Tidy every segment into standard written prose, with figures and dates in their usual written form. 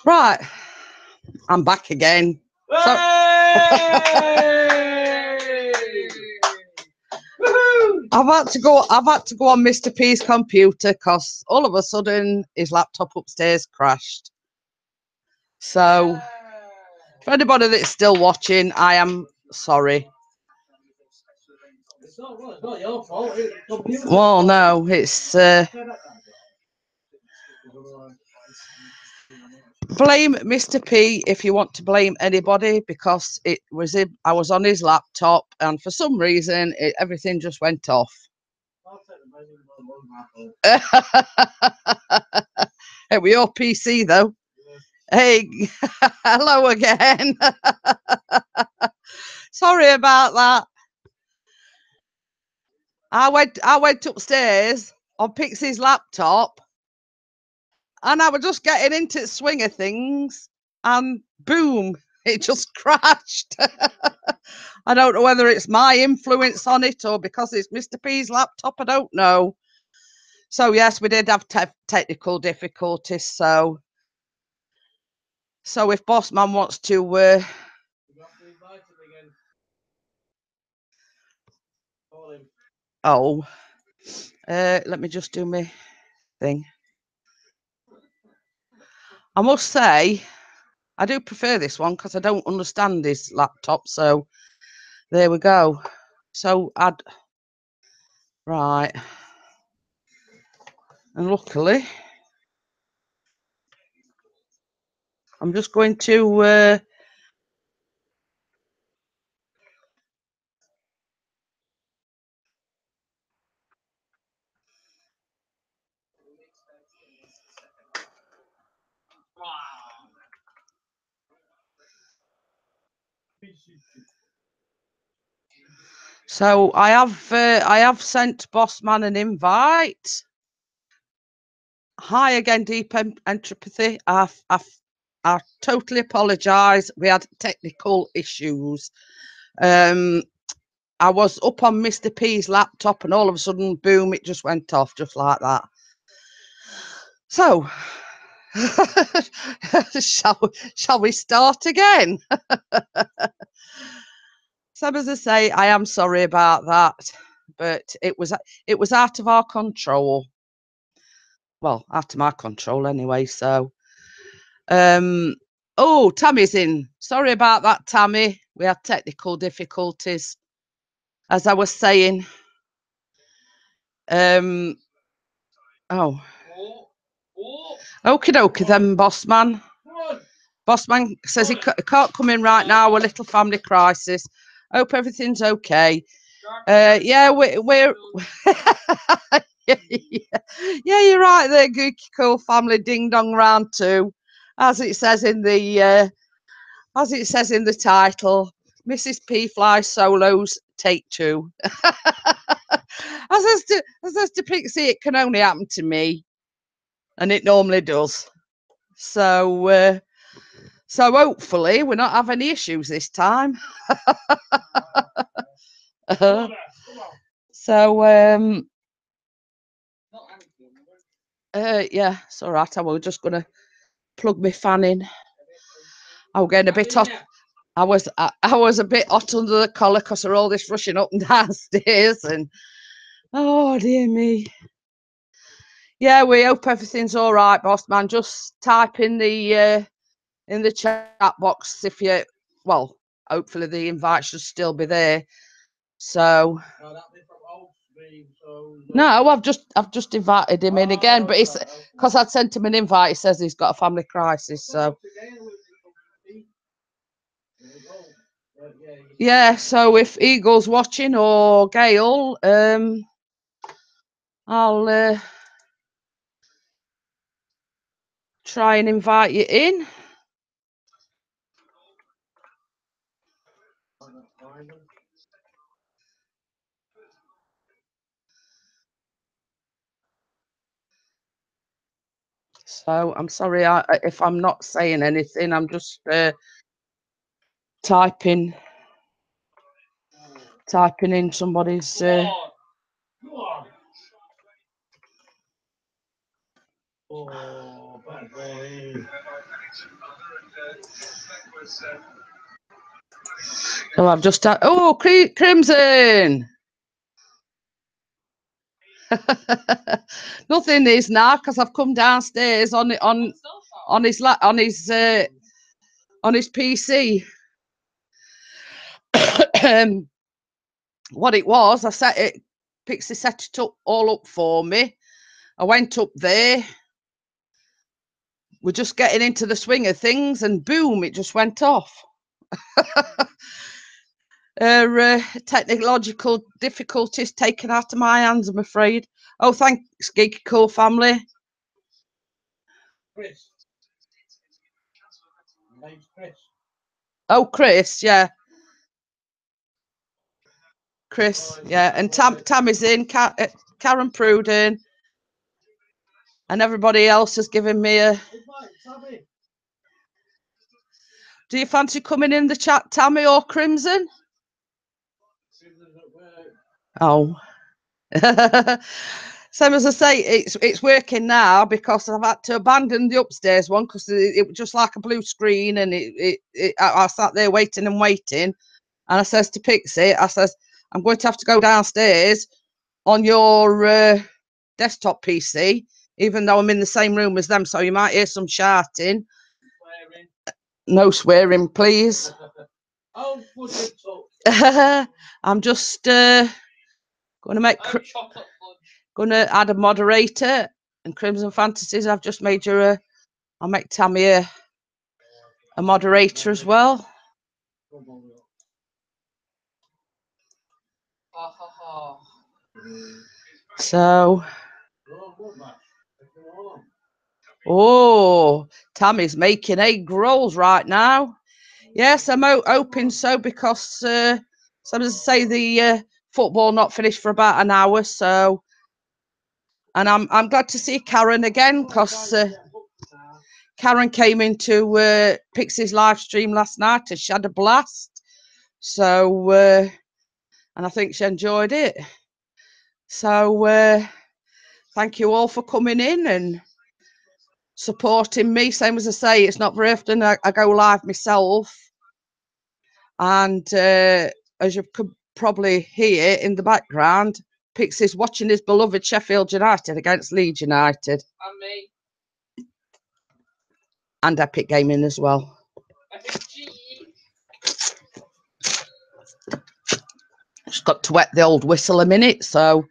Right, I'm back again. So I've had to go on Mr. P's computer because all of a sudden his laptop upstairs crashed. So for anybody that's still watching, I am sorry. It's not your fault. It's the computer. Well, no, it's blame Mr. P if you want to blame anybody, because it was I was on his laptop and for some reason everything just went off. It was your PC though. Hey, hello again. Sorry about that. I went upstairs on Pixie's laptop and I was just getting into the swing of things and boom, it just crashed. I don't know whether it's my influence on it or because it's Mr. P's laptop. I don't know. So yes, we did have technical difficulties. So if Bossman wants to let me just do my thing. I must say, I do prefer this one because I don't understand this laptop. So there we go. So right. And luckily, I'm just going to so I have sent Bossman an invite. Hi again, Deep Entropy. I totally apologise. We had technical issues. I was up on Mr. P's laptop and all of a sudden, boom, it just went off just like that. So, shall we start again? So as I say, I am sorry about that, but it was out of our control. Well, out of my control anyway. So, oh, Tammy's in. Sorry about that, Tammy. We had technical difficulties, as I was saying. Oh. Okie dokie then, Bossman. Bossman says he can't come in right now. A little family crisis. Hope everything's okay. Yeah, we're yeah, you're right there, Gookie Cool Family Ding Dong Round 2. As it says in the title, Mrs. P flies solos, take 2. As to Pixie, it can only happen to me, and it normally does. So hopefully we're not having any issues this time. So yeah, it's all right. I was just gonna plug my fan in. I was getting a bit hot. I was a bit hot under the collar because of all this rushing up and downstairs, and oh dear me. Yeah, we hope everything's all right, boss man. Just type in the chat box if you, well, hopefully the invite should still be there. So no, I've just invited him in again, but it's because I'd sent him an invite. He says he's got a family crisis. So yeah, so if Eagle's watching or Gail, I'll try and invite you in. So I'm sorry if I'm not saying anything. I'm just typing in somebody's. So I've just had, oh, Crimson. Nothing is now because I've come downstairs on his PC. What it was, I set it. Pixie set it all up for me. I went up there. We're just getting into the swing of things, and boom, it just went off. Technological difficulties taken out of my hands, I'm afraid. Oh, thanks, Geeky Cool family. Chris. Name's Chris. Oh, Chris, yeah. Chris, yeah, and Tammy's in, Karen Pruden, and everybody else has given me a. Do you fancy coming in the chat, Tammy or Crimson? Oh. Same as I say, it's working now because I've had to abandon the upstairs one because it was just like a blue screen, and I sat there waiting and waiting, and I says to Pixie, I says, I'm going to have to go downstairs on your desktop PC, even though I'm in the same room as them, so you might hear some shouting. Swearing. No swearing, please. Oh, I'm just going to make going to add a moderator, and Crimson Fantasies, I've just made you I'll make Tammy a moderator as well. So, oh, Tammy's making egg rolls right now. Yes, I'm hoping so because, so as I say, the football not finished for about an hour. So, and I'm glad to see Karen again because Karen came into Pixie's live stream last night and she had a blast. So, and I think she enjoyed it. So, thank you all for coming in and supporting me. Same as I say, it's not very often I go live myself. And as you could probably hear in the background, Pixie's watching his beloved Sheffield United against Leeds United. And me. And Epic Gaming as well. Just got to wet the old whistle a minute, so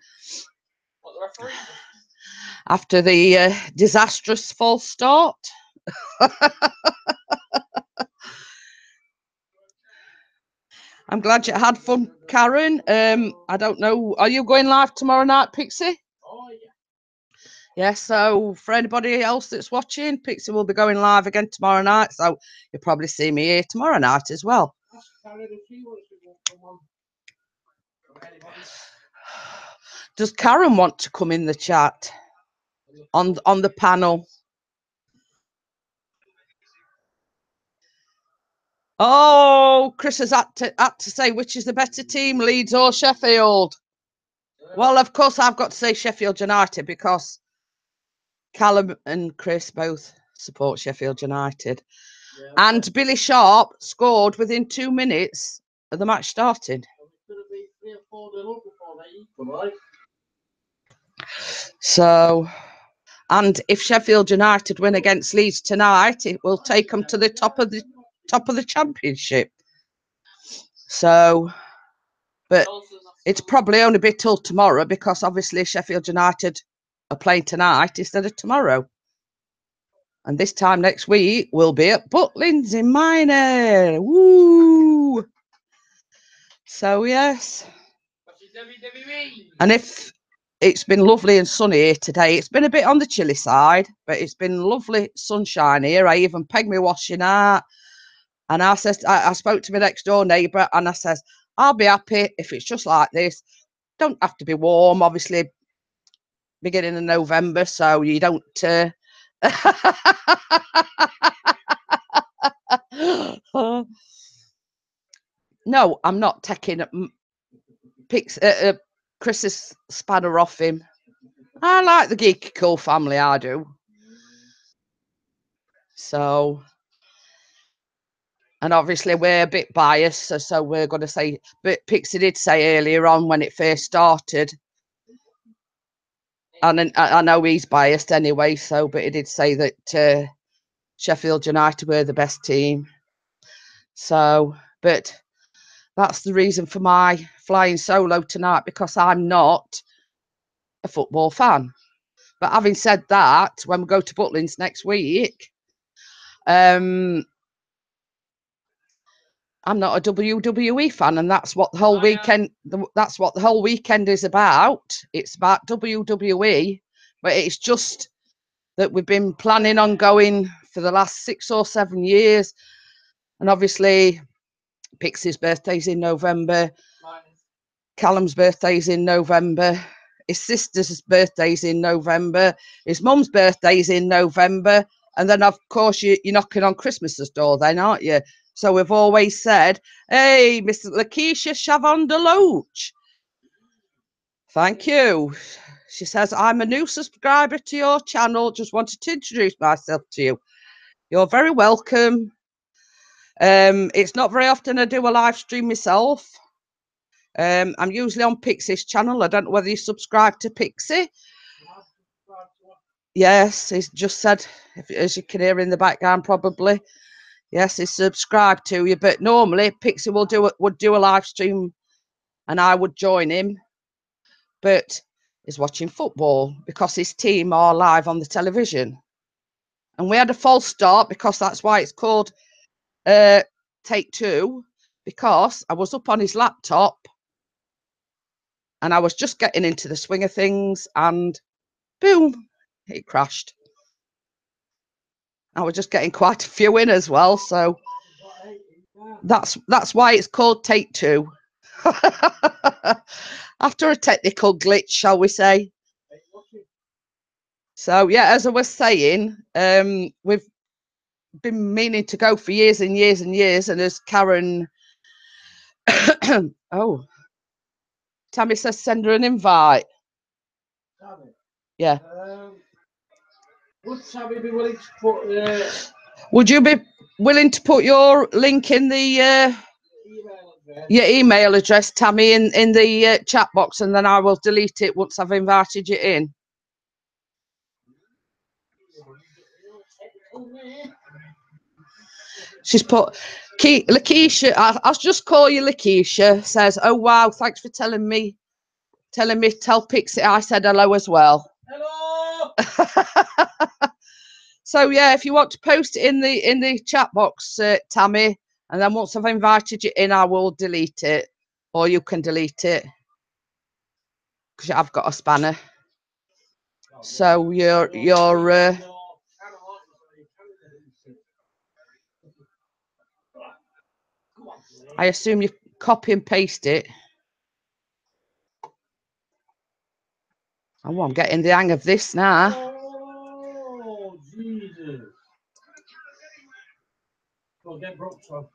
after the disastrous false start. I'm glad you had fun, Karen. I don't know, are you going live tomorrow night, Pixie? Oh, yeah. Yeah, so for anybody else that's watching, Pixie will be going live again tomorrow night, so you'll probably see me here tomorrow night as well. Does Karen want to come in the chat on the panel? Oh, Chris has had to say which is the better team, Leeds or Sheffield. Well, of course, I've got to say Sheffield United because Callum and Chris both support Sheffield United. Yeah, and Billy Sharp scored within 2 minutes of the match starting. So, and if Sheffield United win against Leeds tonight, it will take them to the top of the championship. So, but it's probably only be till tomorrow because obviously Sheffield United are playing tonight instead of tomorrow. And this time next week we'll be at Butlins in Minor. Woo! So yes. And if it's been lovely and sunny here today, it's been a bit on the chilly side, but it's been lovely sunshine here. I even pegged my washing out. And I spoke to my next door neighbour and I says, I'll be happy if it's just like this. Don't have to be warm, obviously, beginning of November, so you don't. No, I'm not taking Chris's spanner off him. I like the Geeky Cool family, I do. So, and obviously we're a bit biased, so we're going to say, but Pixie did say earlier on when it first started, and I know he's biased anyway, so, but he did say that Sheffield United were the best team. So, but that's the reason for my flying solo tonight, because I'm not a football fan. But having said that, when we go to Butlins next week, I'm not a WWE fan, and that's what the whole weekend. That's what the whole weekend is about. It's about WWE, but it's just that we've been planning on going for the last 6 or 7 years, and obviously Pixie's birthday's in November, Callum's birthday's in November, his sister's birthday's in November, his mum's birthday's in November, and then of course you're knocking on Christmas's door then, aren't you? So we've always said, hey, Mr. Lakeisha Chavon de Loach. Thank you. She says, I'm a new subscriber to your channel. Just wanted to introduce myself to you. You're very welcome. It's not very often I do a live stream myself. I'm usually on Pixie's channel. I don't know whether you subscribe to Pixie. Yes, he's just said, as you can hear in the background probably. Yes, he's subscribed to you. But normally Pixie would do a live stream and I would join him. But he's watching football because his team are live on the television. And we had a false start because that's why it's called Take Two, because I was up on his laptop and I was just getting into the swing of things and boom, it crashed. I was just getting quite a few in as well, so that's why it's called Take Two. After a technical glitch, shall we say. So yeah, as I was saying, we've been meaning to go for years and years and years, and as Karen oh, Tammy says send her an invite. Tammy? Yeah. Would Tammy be willing to put would you be willing to put your link in the your email address, Tammy, in the chat box, and then I will delete it once I've invited you in. She's put Lakeisha. I'll just call you Lakeisha. Says, oh wow, thanks for telling me. Tell Pixie I said hello as well. hello? So yeah, if you want to post it in the chat box, Tammy, and then once I've invited you in, I will delete it, or you can delete it because I've got a spanner. So you're I assume you copy and paste it. Oh, I'm getting the hang of this now. Oh, Jesus. Well, get Brooks on.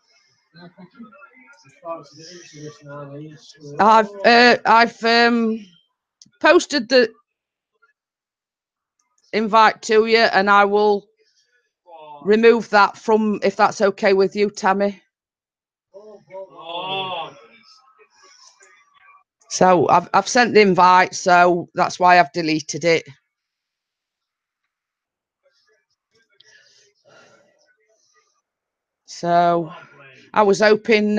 I've posted the invite to you, and I will remove that from, if that's okay with you, Tammy. So I've sent the invite, so that's why I've deleted it. So I was hoping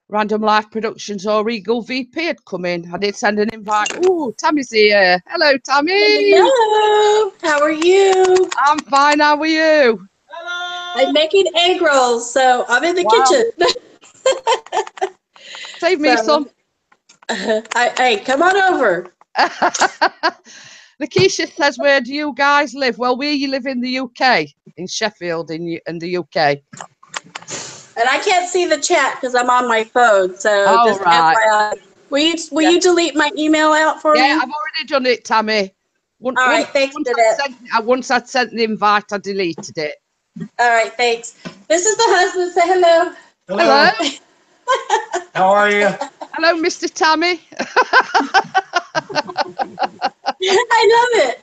Random Life Productions or Eagle VP had come in. I did send an invite. Oh, Tammy's here. Hello, Tammy. Hello. How are you? I'm fine. How are you? Hello. I'm making egg rolls, so I'm in the kitchen. Save me some. Hey, come on over. Lakeisha says, where do you guys live? Well, we live in the UK, in Sheffield, in the UK. And I can't see the chat because I'm on my phone, so just FYI. Will you delete my email out for me? Yeah, I've already done it, Tammy. All right, thanks, once I'd sent the invite, I deleted it. All right, thanks. This is the husband. Say hello. Hello. How are you? Hello, Mr. Tammy. I love it.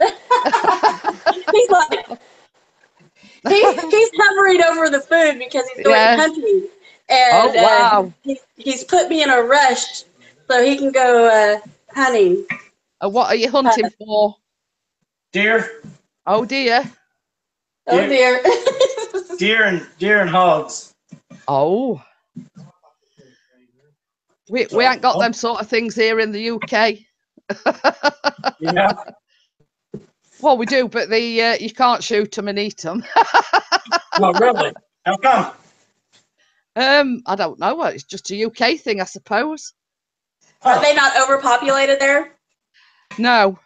hovering over the food because he's going hunting. And wow. He's put me in a rush so he can go hunting. What are you hunting for? Deer. Oh dear. Oh dear. Deer and hogs. Oh. We ain't got them sort of things here in the UK. Yeah. Well, we do, but you can't shoot them and eat them. Oh, really? How come? I don't know. It's just a UK thing, I suppose. Are they not overpopulated there? No.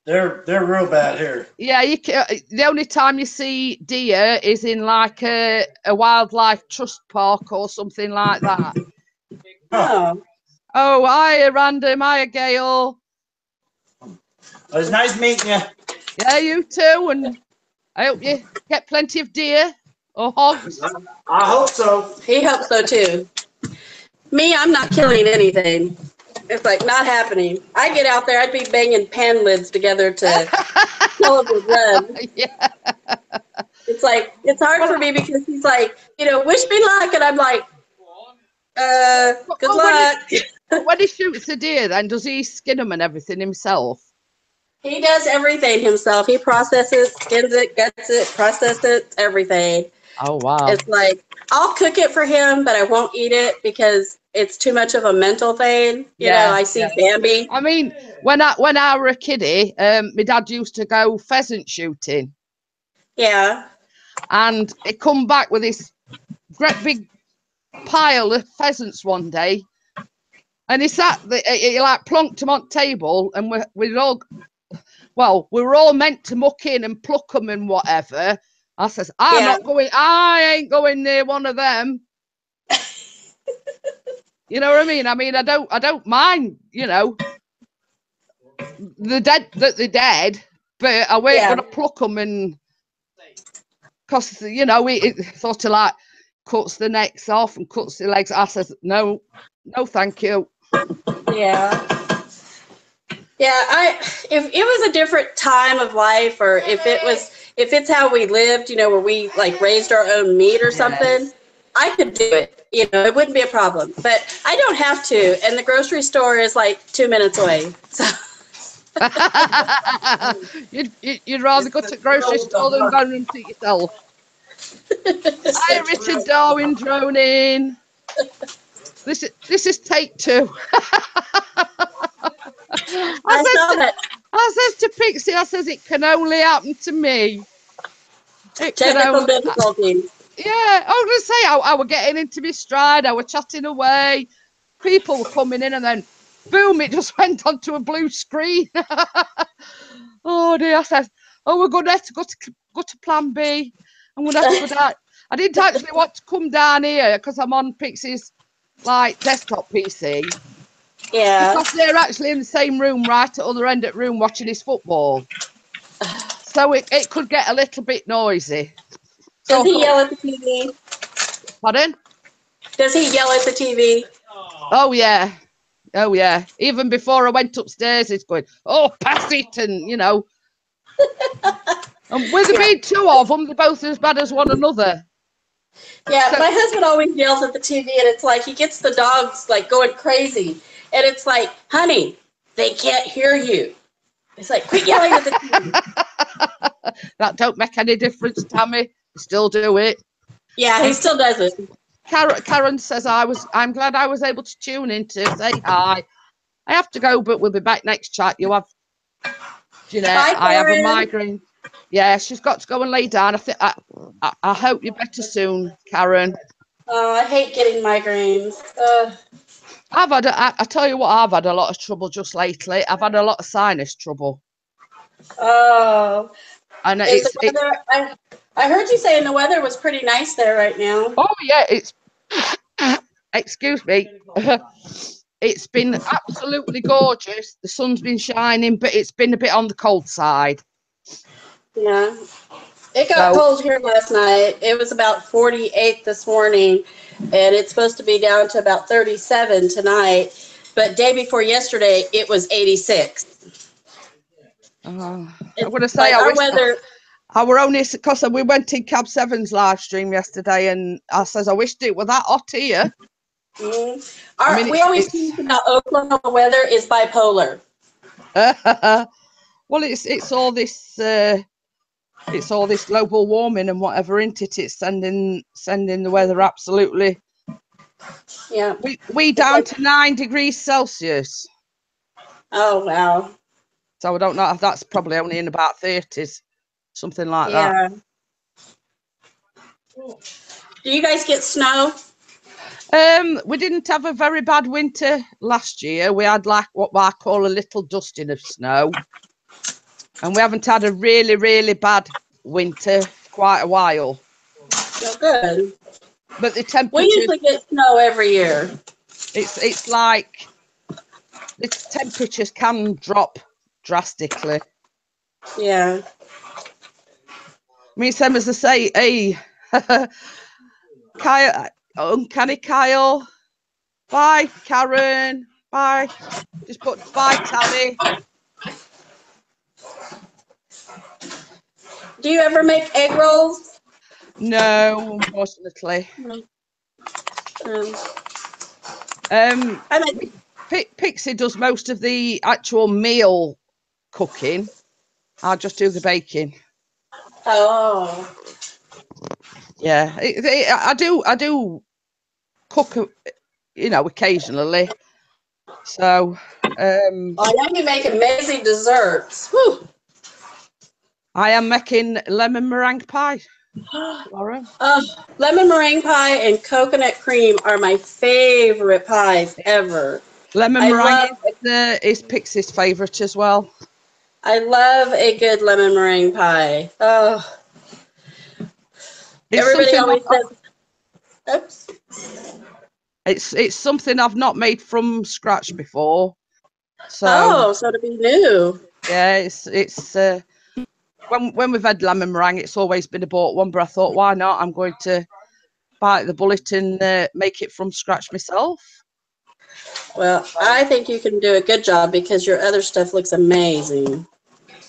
They're real bad here. Yeah, the only time you see deer is in like a wildlife trust park or something like that. Oh. Oh, hiya, Random. Hiya, Gail. Well, it's nice meeting you. Yeah, you too. And I hope you get plenty of deer or hogs. I hope so. He hopes so too. Me, I'm not killing anything. It's like not happening. I get out there, I'd be banging pan lids together to kill them with rub. Yeah. It's like, it's hard for me because he's like, wish me luck. And I'm like, good luck. When he shoots a deer, then does he skin them and everything himself? He does everything himself. He processes, skins it, guts it, processes it, everything. Oh, wow. It's like, I'll cook it for him, but I won't eat it because it's too much of a mental thing. You know, I see Bambi. I mean, when I were a kiddie, my dad used to go pheasant shooting. Yeah. And he come back with this great big pile of pheasants one day. And he like plonked them on the table, and we were all meant to muck in and pluck them and whatever. I says, I ain't going near one of them. You know what I mean? I don't mind, the dead, but I ain't gonna pluck them, and because it sort of like cuts the necks off and cuts the legs. I says, no, thank you. Yeah. If it was a different time of life, or if it's how we lived, where we like raised our own meat or something, I could do it. It wouldn't be a problem. But I don't have to, and the grocery store is like 2 minutes away. So you'd rather go to the grocery store than go and see yourself. Hi, Richard Darwin droning. This is take 2. I says to Pixie, it can only happen to me. Technical difficulties. Yeah, I was going to say, I was getting into my stride. I was chatting away. People were coming in, and then, boom, it just went onto a blue screen. Oh, dear. I said, we're going to have to go to plan B. I'm going to have to go down. I didn't actually want to come down here because I'm on Pixie's, desktop PC. Yeah. Because they're actually in the same room, right at the other end of the room, watching his football. So it could get a little bit noisy. Does he yell at the TV? Pardon? Does he yell at the TV? Oh, yeah. Even before I went upstairs, he's going, pass it, and, And with there being 2 of them, they're both as bad as one another. Yeah, my husband always yells at the TV, and it's like he gets the dogs, going crazy. And it's like, honey, they can't hear you. It's like, quit yelling at the TV. That don't make any difference, Tammy. Still do it. Yeah, he still does it. Karen says, I'm glad I was able to tune in to say hi. I have to go, but we'll be back next chat. You have, Bye, I have a migraine. Yeah, she's got to go and lay down. I hope you're better soon, Karen. Oh, I hate getting migraines. I tell you what, I've had a lot of trouble just lately. I've had a lot of sinus trouble. Oh. And I heard you saying the weather was pretty nice there right now. Oh, yeah, excuse me. It's been absolutely gorgeous. The sun's been shining, but it's been a bit on the cold side. Yeah. It got cold here last night. It was about 48 this morning, and it's supposed to be down to about 37 tonight. But day before yesterday, it was 86. I'm going to say, I were only because we went in Cab 7's live stream yesterday, and I says I wished it were that hot here. We always think that Oklahoma weather is bipolar. Well, it's all this global warming and whatever, isn't it? It's sending the weather absolutely. Yeah. We down to 9 degrees Celsius. Oh wow. So I don't know if that's probably only in about 30s, something like that. Do you guys get snow? We didn't have a very bad winter last year. We had like what I call a little dusting of snow. And we haven't had a really, really bad winter for quite a while. Oh, good. But the temperature... We usually get snow every year. It's like the temperatures can drop drastically. Yeah. I mean, same as I say, hey, Kyle, Uncanny Kyle, bye, Karen, bye. Just put bye, Tally. Do you ever make egg rolls? No, unfortunately. Pixie does most of the actual meal cooking. I'll just do the baking. Oh. Yeah, I do cook, occasionally. So. I know you make amazing desserts. Whew. I am making lemon meringue pie. Laura? Lemon meringue pie and coconut cream are my favorite pies ever. Lemon meringue is Pixie's favourite as well. I love a good lemon meringue pie. Oh. Everybody always says, oops. It's something I've not made from scratch before. So so to be new. Yeah, it's when we've had lemon meringue, it's always been a bought one, but I thought, why not? I'm going to bite the bullet and make it from scratch myself. Well, I think you can do a good job because your other stuff looks amazing.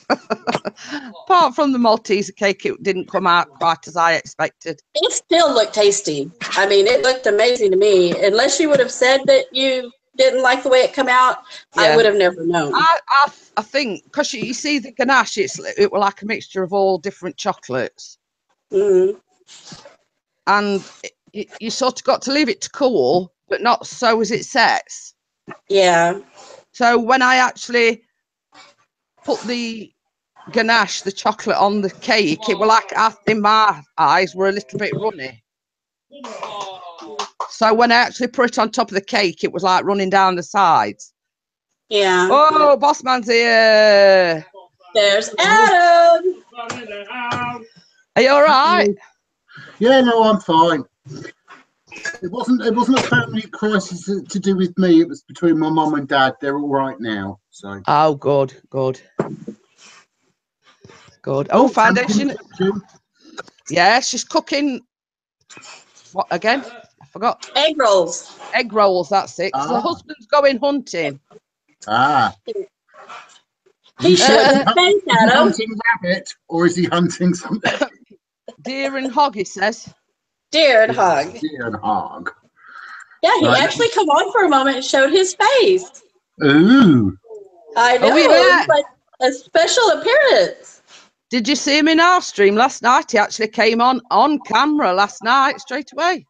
Apart from the Malteser cake, it didn't come out quite as I expected. It still looked tasty. I mean, it looked amazing to me. Unless you would have said that you didn't like the way it came out, yeah. I would have never known. I think because you see the ganache, it was like a mixture of all different chocolates. Mm-hmm. And you sort of got to leave it to cool, but not so as it sets. Yeah. So when I actually put the ganache, the chocolate on the cake, it was like, in my eyes, were a little bit runny. So when I actually put it on top of the cake, it was like running down the sides. Yeah. Oh, Bossman's here. There's Adam. Are you all right? Yeah, no, I'm fine. It wasn't a family crisis to do with me. It was between my mum and dad. They're all right now. So. Oh, good. Oh, foundation. Yeah, she's cooking. What again? I forgot. Egg rolls. Egg rolls. That's it. The husband's going hunting. He should have thanked Adam. Is he hunting rabbit or is he hunting something? Deer and hog, he says. Deer and hog. Deer and hog. Yeah, he actually come on for a moment and showed his face. Ooh. I know. It's like a special appearance. Did you see him in our stream last night? He actually came on camera last night straight away.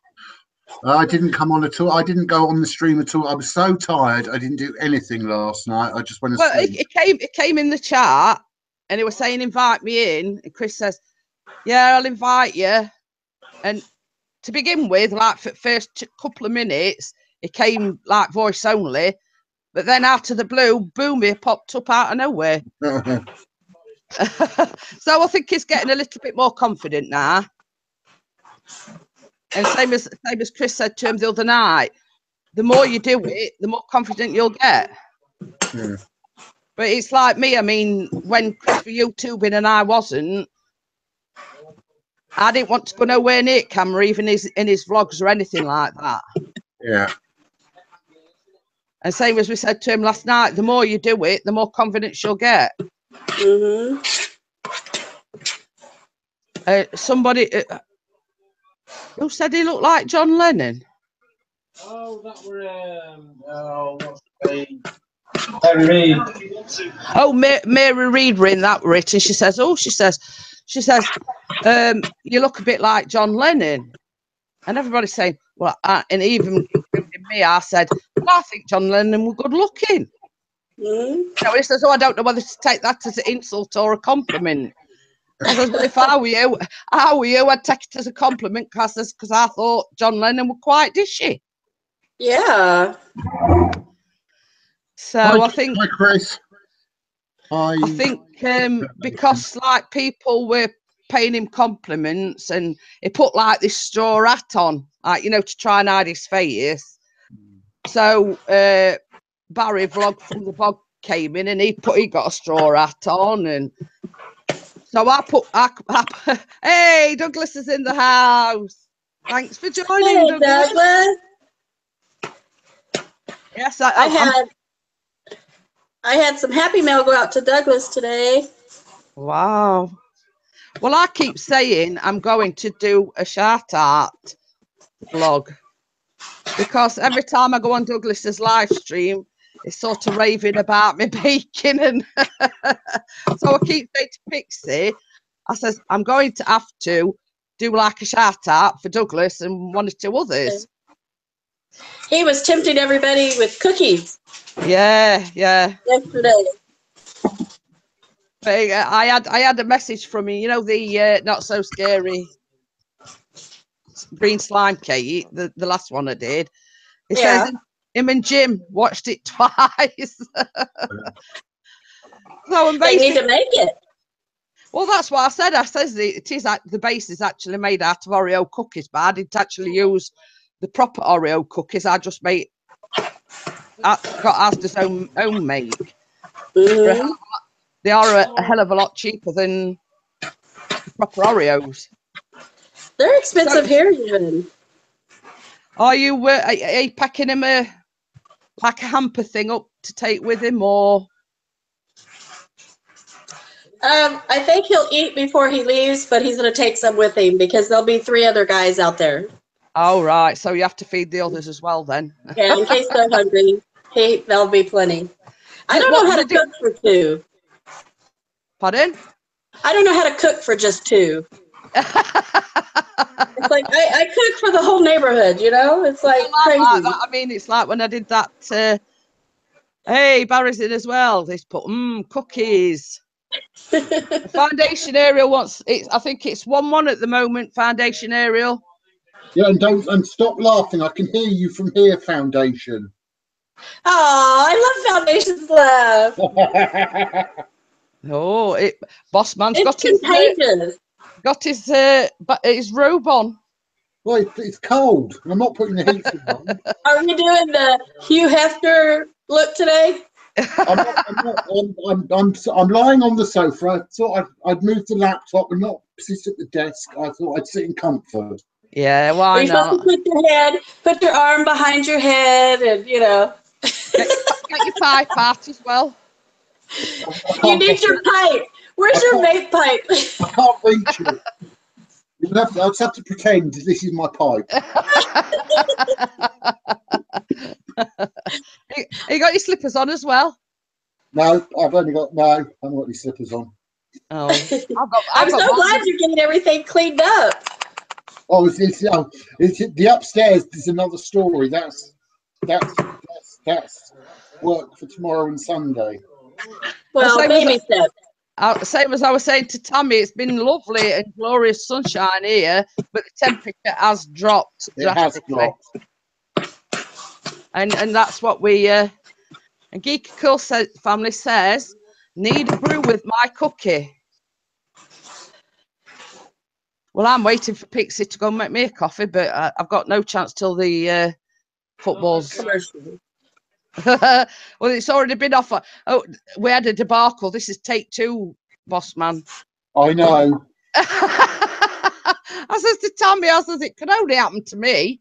I didn't come on at all. I didn't go on the stream at all. I was so tired. I didn't do anything last night. I just went to sleep. It came in the chat and he was saying, invite me in. And Chris says, yeah, I'll invite you. And to begin with, like for the first couple of minutes, it came like voice only. But then out of the blue, boom, he popped up out of nowhere. So I think he's getting a little bit more confident now. And same as Chris said to him the other night, the more you do it, the more confident you'll get. Yeah. But it's like me. I mean, when Chris was YouTubing and I wasn't, I didn't want to go nowhere near camera, even in his vlogs or anything like that. Yeah. And same as we said to him last night, the more you do it, the more confidence you'll get. Mm-hmm. Somebody who said he looked like John Lennon. Oh, that were what's the name? Mary Reid. Oh, Mary Reid were in that, were it? And she says, you look a bit like John Lennon. And everybody's saying, well, and even me, I said, well, I think John Lennon was good looking. Mm-hmm. He says, I don't know whether to take that as an insult or a compliment. I says, well, if I were you, I'd take it as a compliment because I thought John Lennon was quite dishy. Yeah. So I think, hi Chris. I think because like people were paying him compliments and he put like this straw hat on, like, to try and hide his face. So Barry Vlog from the Bog came in and he got a straw hat on, and so I hey, Douglas is in the house. Thanks for joining, Hey, Douglas. Yes, I had some happy mail go out to Douglas today. Wow. Well, I keep saying I'm going to do a shout out vlog because every time I go on Douglas's live stream, it's sort of raving about me baking, and so I keep saying to Pixie, I says I'm going to have to do like a shout out for Douglas and one or two others. He was tempting everybody with cookies. Yeah. Yesterday. But I had a message from him, the not so scary green slime cake, the last one I did. He says him and Jim watched it twice. So they need to make it. Well, that's what I said. I says the base is actually made out of Oreo cookies, but I didn't actually use the proper Oreo cookies. I just got Asda's own make. Mm-hmm. They are a hell of a lot cheaper than the proper Oreos. They're expensive here even. Are you packing him like a hamper thing up to take with him, or? I think he'll eat before he leaves, but he's going to take some with him because there'll be 3 other guys out there. Oh, right. So you have to feed the others as well then. Yeah, in case they're hungry. There'll be plenty. I don't know how to cook for 2. Pardon? I don't know how to cook for just 2. It's like I cook for the whole neighborhood, It's like crazy. Like that. I mean, it's like when I did that. Hey, Barry's in as well. They put cookies. Foundation Ariel wants it. I think it's 1-1 at the moment. Foundation Ariel. Yeah, and stop laughing. I can hear you from here, Foundation. Oh, I love Foundation's laugh. Oh, Boss Man's it's got his robe on. Well, it's cold. I'm not putting the heat on. Are we doing the Hugh Hefner look today? I'm lying on the sofa. I thought I'd move the laptop and not sit at the desk. I thought I'd sit in comfort. Yeah, why not? Put your arm behind your head, and Get your pipe out as well. You need your pipe. Where's your vape pipe? I can't reach it. I'll just have to pretend this is my pipe. You got your slippers on as well? No, I haven't got any slippers on. Oh, I'm so glad you're getting everything cleaned up. Oh, it's the upstairs. There's another story. That's work for tomorrow and Sunday. Well, baby steps. Same as I was saying to Tammy, it's been lovely and glorious sunshine here, but the temperature has dropped drastically. And that's what we and Geeky Cool family says, need a brew with my cookie. Well, I'm waiting for Pixie to go and make me a coffee, but I've got no chance till the football's. Well, it's already been off. Oh, we had a debacle. This is take 2, Boss Man. I know. I says to Tammy, it could only happen to me.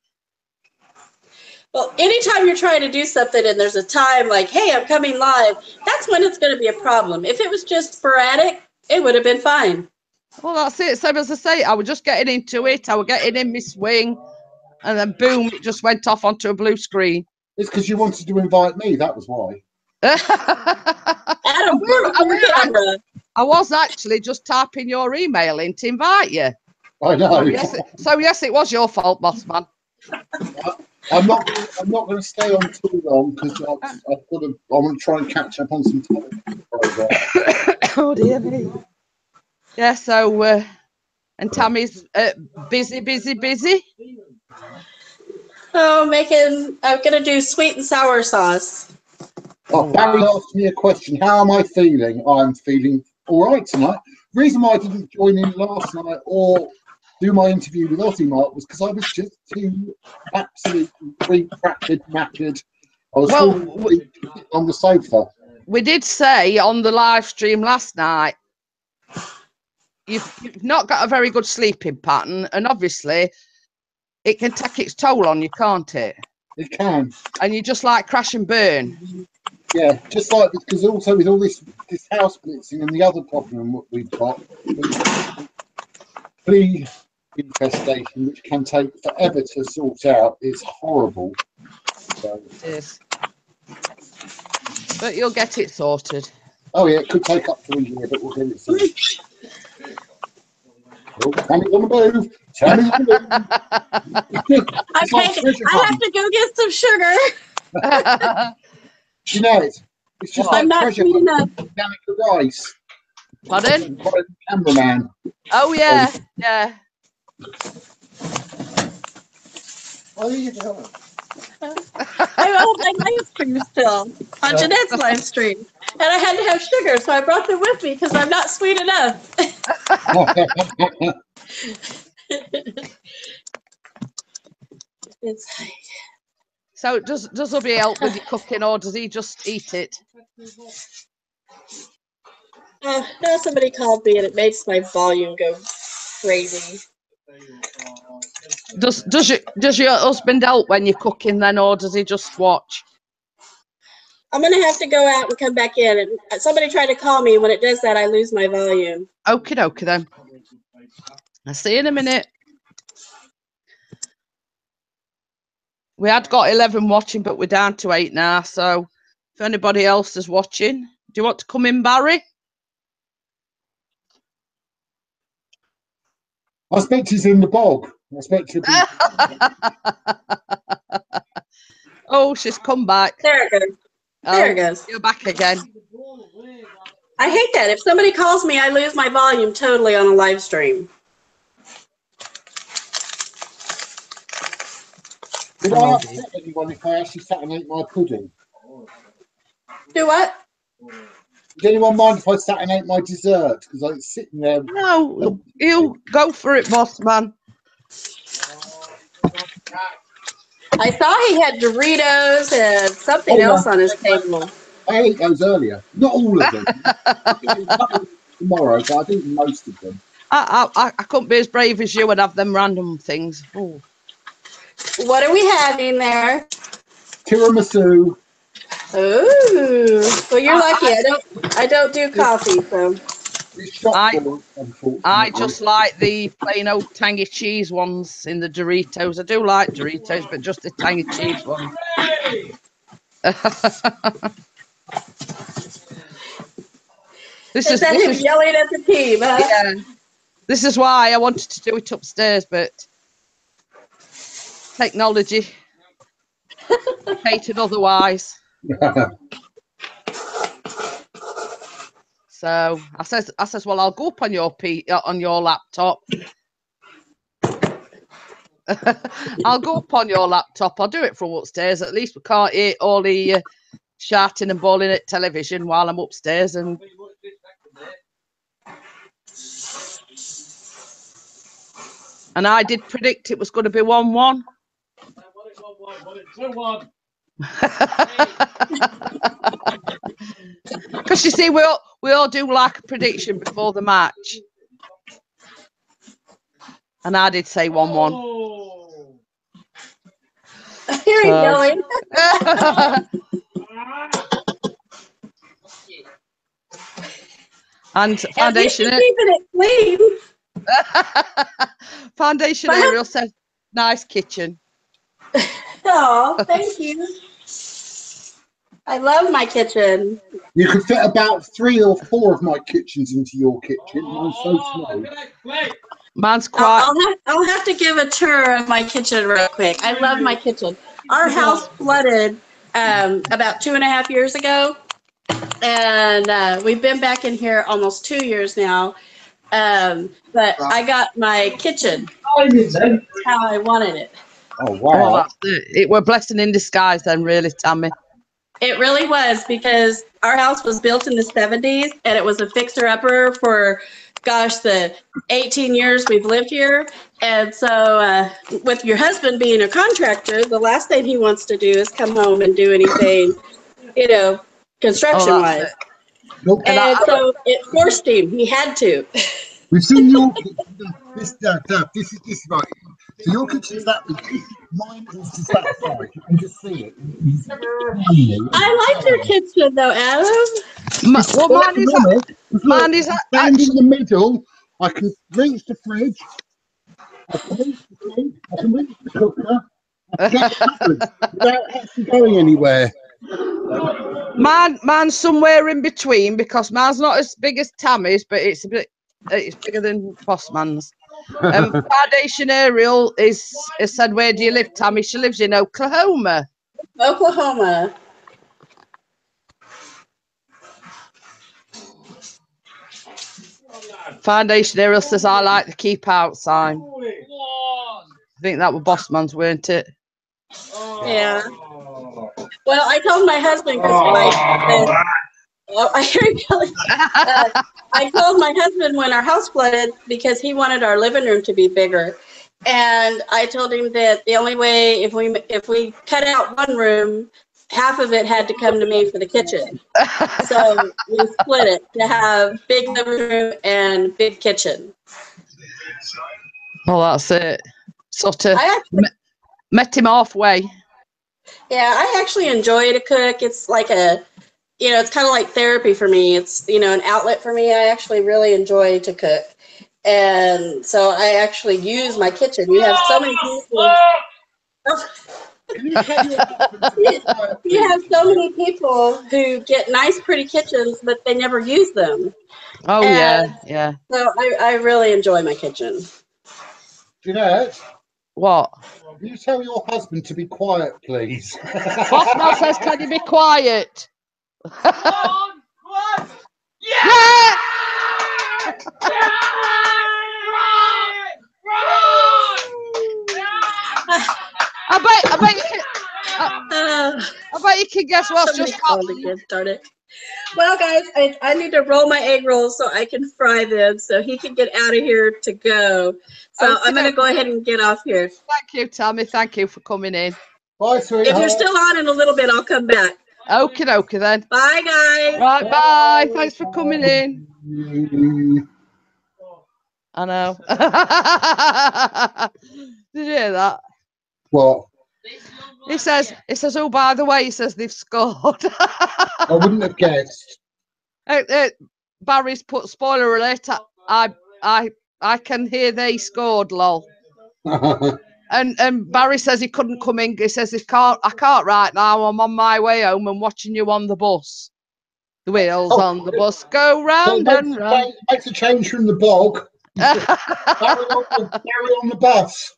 Well, anytime you're trying to do something and there's a time like, hey, I'm coming live, that's when it's going to be a problem. If it was just sporadic, it would have been fine. Well, that's it. Same as I say, I was just getting into it. I was getting in my swing, and then boom, it just went off onto a blue screen. It's because you wanted to invite me. That was why. Adam, put on the camera. I was actually just typing your email in to invite you. I know. So yes, it was your fault, boss man. I'm not going to stay on too long because I want to try and catch up on some television programs. Oh dear me. Yeah. So and Tammy's busy. Oh, I'm gonna do sweet and sour sauce. Oh, Barry asked me a question. How am I feeling? I'm feeling all right tonight. The reason why I didn't join in last night or do my interview with Ozzy Mark was because I was just too absolutely fractured, knackered. I was on the sofa. We did say on the live stream last night, you've not got a very good sleeping pattern, and obviously it can take its toll on you, can't it? It can. And you just like crash and burn. Yeah, just like, because also with all this house blitzing and the other problem we've got, flea infestation, which can take forever to sort out. It's horrible. So. It is. But you'll get it sorted. Oh yeah, it could take up to a year, but we'll get it sorted. Oh, Tammy's on the move. Tammy's on the move. I have to go get some sugar. You know it. It's just I'm not sweet enough. Danica Rice. Pardon? Cameraman. Oh yeah, yeah. What are you doing? I have my live stream still on Jeanette's live stream, and I had to have sugar, so I brought them with me because I'm not sweet enough. So does Hubby help with your cooking, or does he just eat it? Now somebody called me and it makes my volume go crazy. Does your husband help when you're cooking then, or does he just watch? I'm gonna have to go out and come back in. And somebody tried to call me. When it does that, I lose my volume. Okie dokie then. I'll see you in a minute. We had got 11 watching, but we're down to 8 now. So if anybody else is watching, do you want to come in, Barry? I expect he's in the bog. I expect to be. Oh, she's come back. There it goes. There it goes. You're back again. I hate that. If somebody calls me, I lose my volume totally on a live stream. Did I upset anyone if I actually sat and ate my pudding? Do what? Did anyone mind if I sat and ate my dessert? Because I was sitting there. No, you go for it, boss man. I saw he had Doritos and something else on his table. I ate those earlier. Not all of them. Tomorrow, but I think most of them. I couldn't be as brave as you and have them random things. Ooh. What are we having there? Tiramisu. Ooh. Well, you're lucky. I don't do coffee, so. I just like the plain old tangy cheese ones in the Doritos. I do like Doritos, but just the tangy cheese ones. This is him yelling at the team, huh? Yeah. This is why I wanted to do it upstairs, but technology hated otherwise. So I says, well, I'll go up on your laptop. I'll go up on your laptop. I'll do it from upstairs. At least we can't hear all the shouting and bawling at television while I'm upstairs. And I did predict it was going to be 1-1. Because you see, we all do like a prediction before the match, and I did say 1-1. Here he's going. And foundation keeping it clean. Foundation But- Ariel says, nice kitchen. Oh, thank you. I love my kitchen. You could fit about 3 or 4 of my kitchens into your kitchen. Mine's so small. Mine's quite. I'll have to give a tour of my kitchen real quick. I love my kitchen. Our house flooded about 2.5 years ago, and we've been back in here almost 2 years now. But I got my kitchen how I wanted it. Oh, Well, wow. that's it. It were a blessing in disguise then, really, Tammy. It really was, because our house was built in the 70s and it was a fixer-upper for, gosh, the 18 years we've lived here. And so with your husband being a contractor, the last thing he wants to do is come home and do anything, you know, construction-wise. Look, And so it forced him. He had to. we've seen your kitchen. This is right. So your kitchen's that big. Mine is just that size. You can just see it. It's tiny. I like your kitchen, though, Adam. Well, mine is. Look, Mine is stand in the middle. I can reach the fridge. I can reach the sink. I can reach the cooker. I can get covered without actually going anywhere. Mine's somewhere in between, because mine's not as big as Tammy's, but it's bigger than Bossman's. Foundation Ariel has said, where do you live, Tammy? She lives in Oklahoma. Oklahoma. Foundation Ariel says, I like the keep out sign. I think that was Bossman's, weren't it? Yeah. Well, I told my husband, because I told my husband when our house flooded, because he wanted our living room to be bigger, and I told him that the only way, if we cut out one room, half of it had to come to me for the kitchen. So we split it to have big living room and big kitchen. Well, that's it. Sort of I actually, met him halfway. yeah, I actually enjoy to cook. It's like it's kind of like therapy for me. It's, an outlet for me. I actually really enjoy to cook. And so I actually use my kitchen. You have so many people. You have so many people who get nice, pretty kitchens, but they never use them. Oh, And yeah. So I really enjoy my kitchen. Jeanette, What? will you tell your husband to be quiet, please? Bossman says, can you be quiet? Yeah! I bet you can guess what's Somebody just called happened. again, darn it. Well, guys, I need to roll my egg rolls so I can fry them so he can get out of here to go. So I'm going to go ahead and get off here. Thank you, Tammy. Thank you for coming in. Bye, If sweetheart. you're still on in a little bit, I'll come back. Okie dokie then. Bye, guys. Right, bye. Thanks for coming in. I know. Did you hear that? What? He says, oh, by the way, he says they've scored. I wouldn't have guessed. Barry's put spoiler alert. I can hear they scored, lol. And Barry says he couldn't come in. He says I can't right now. I'm on my way home and watching you on the bus. The wheels on the bus go round and round. Makes a change from the blog. Barry on the bus.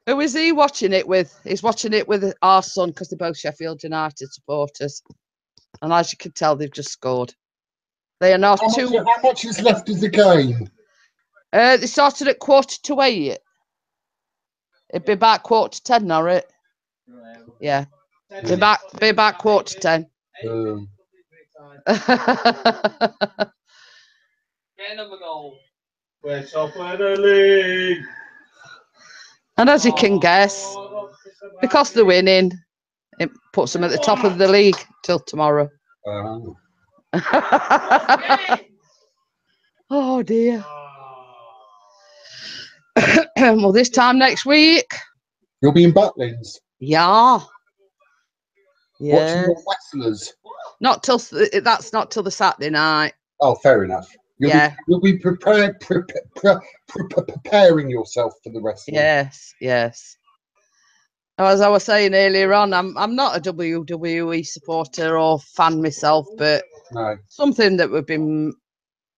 Who is he watching it with? He's watching it with our son, because they're both Sheffield United supporters. And as you can tell, they've just scored. They are now How much is left of the game? They started at 7:45. It'd be about 9:45 now, right? Yeah. Be back 9:45. Another goal. We're top of the league. And as you can guess, because they're winning, it puts them at the top of the league till tomorrow. Oh dear. Well, this time next week. You'll be in Butlins. Yeah. Watching the wrestlers. That's not till the Saturday night. Oh, fair enough. You'll be prepared, preparing yourself for the wrestling. Yes, yes. As I was saying earlier on, I'm not a WWE supporter or fan myself, but No. something that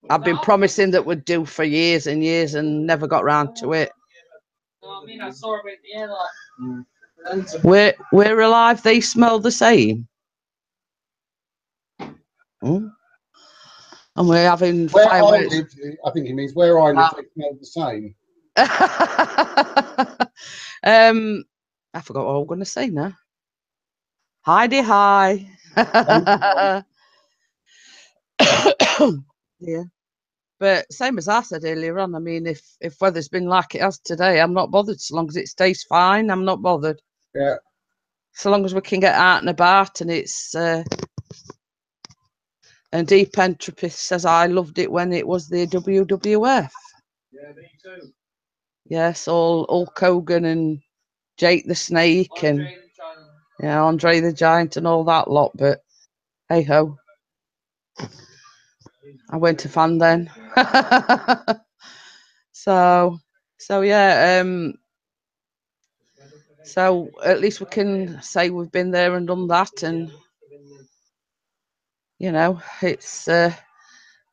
I've been promising that would do for years and years and never got round to it. I mean, I saw it in the air, like. We're alive. They smell the same. And we're having Where fireworks. I live, I think he means where I live, they smell the same. I forgot what I was going to say now. Heidi, hi. Yeah. But same as I said earlier on, I mean, if weather's been like it has today, I'm not bothered. So long as it stays fine, I'm not bothered. Yeah. So long as we can get out and about, and it's and Deep Entropy says I loved it when it was the WWF. Yeah, me too. Yes, all Hulk Hogan and Jake the Snake and Andre the Giant and all that lot. But hey ho, I went to fan then. so yeah. So at least we can say we've been there and done that, and you know, it's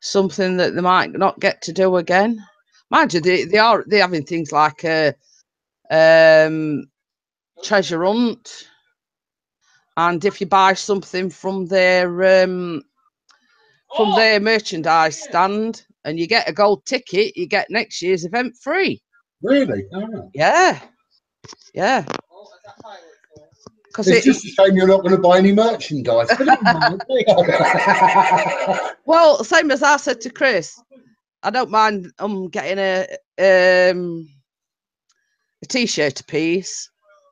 something that they might not get to do again. Mind you, they're having things like treasure hunt, and if you buy something from their merchandise stand and you get a gold ticket, you get next year's event free. Really? Oh. Yeah. Because It's just a shame you're not going to buy any merchandise. But never mind. Well, same as I said to Chris, I don't mind getting a t-shirt piece.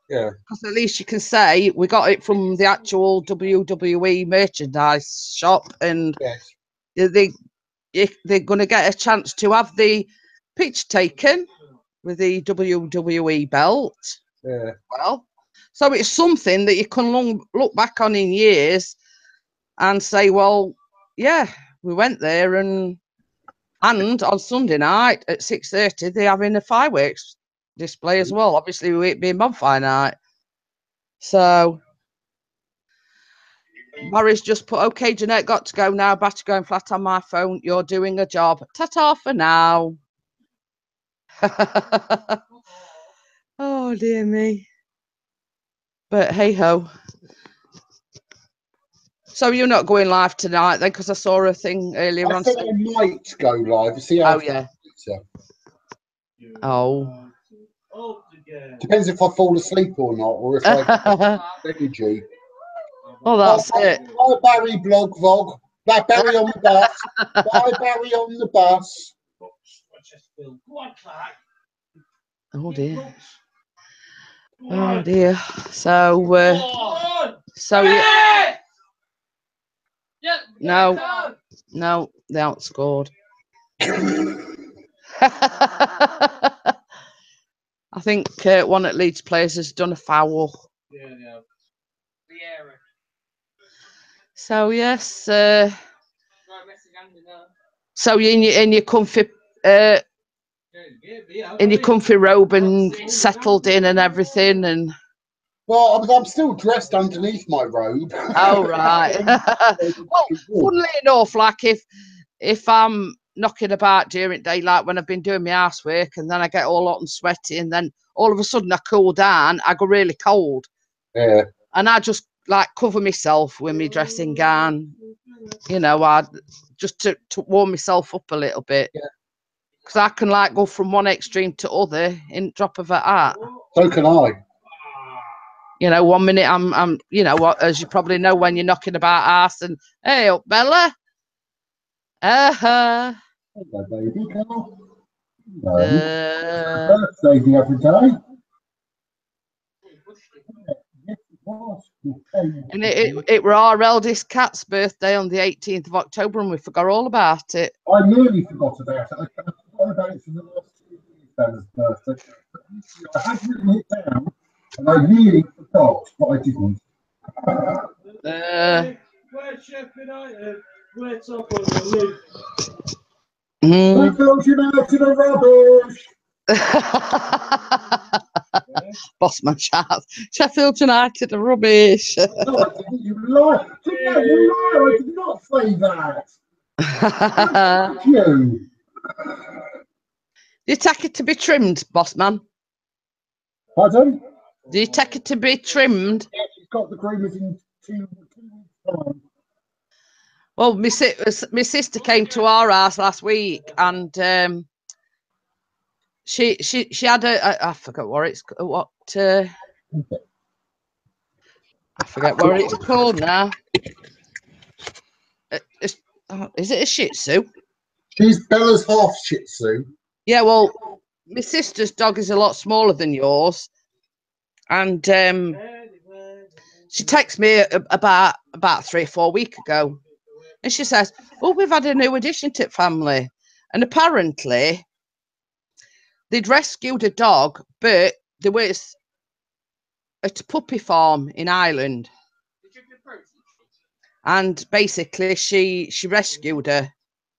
Yeah. Because at least you can say we got it from the actual WWE merchandise shop, and yes. they're going to get a chance to have the picture taken with the WWE belt. Yeah. Well, so it's something that you can look back on in years and say, well, yeah, we went there, and on Sunday night at 6:30 they're having a fireworks display as well. Obviously, it being bonfire night. So Mary's just put, okay, Jeanette, got to go now. Battery going flat on my phone. You're doing a job. Ta-ta for now. Oh, dear me. But hey-ho. So you're not going live tonight then? Because I saw a thing earlier on. I think I might go live. See how. Oh, yeah. Oh. Depends if I fall asleep or not, or if I get energy. Oh, that's it. Bye, Barry Blog Vlog. Bye, Barry on the bus. Bye, Barry on the bus. Oh, dear. Oh, dear. So yeah. No, they outscored. I think one at Leeds players has done a foul. Yeah. So yes, so you're in your comfy robe and settled in and everything, and well, I'm still dressed underneath my robe. Oh, right. Well, funnily enough, like if I'm knocking about during daylight when I've been doing my housework, and then I get all hot and sweaty, and then all of a sudden I cool down, I go really cold. Yeah. And I just like cover myself with my dressing gown, you know, I just to warm myself up a little bit. Yeah. Because I can like go from one extreme to other in drop of a hat. So can I. You know, 1 minute I'm you know what, as you probably know when you're knocking about ass and hey up Bella. Hello, baby girl. Hello. Birthday the other day. And it were our eldest cat's birthday on the 18th of October, and we forgot all about it. I nearly forgot about it. I forgot about it for the last 2 years, Bella's birthday. I had written it down, and I nearly forgot, but I didn't. Where's Sheffield United? Where's up on the loop? Mm. Sheffield United are rubbish. Bossman shouts, Sheffield United are rubbish. No, I didn't. You lie. No, you lie. I did not say that. Thank you. Do you take it to be trimmed, Bossman? Pardon? Do you take it to be trimmed? Yeah, she's got the groomers in 2 weeks' time. Well, my sister came to our house last week, and she had I forgot what it's I forget what it's called now. Is it a Shih Tzu? She's Bella's half Shih Tzu. Yeah, well, my sister's dog is a lot smaller than yours, and she texted me about 3 or 4 weeks ago, and she says, "Oh, we've had a new addition to the family," and apparently they'd rescued a dog, but there was at a puppy farm in Ireland, and basically she rescued her.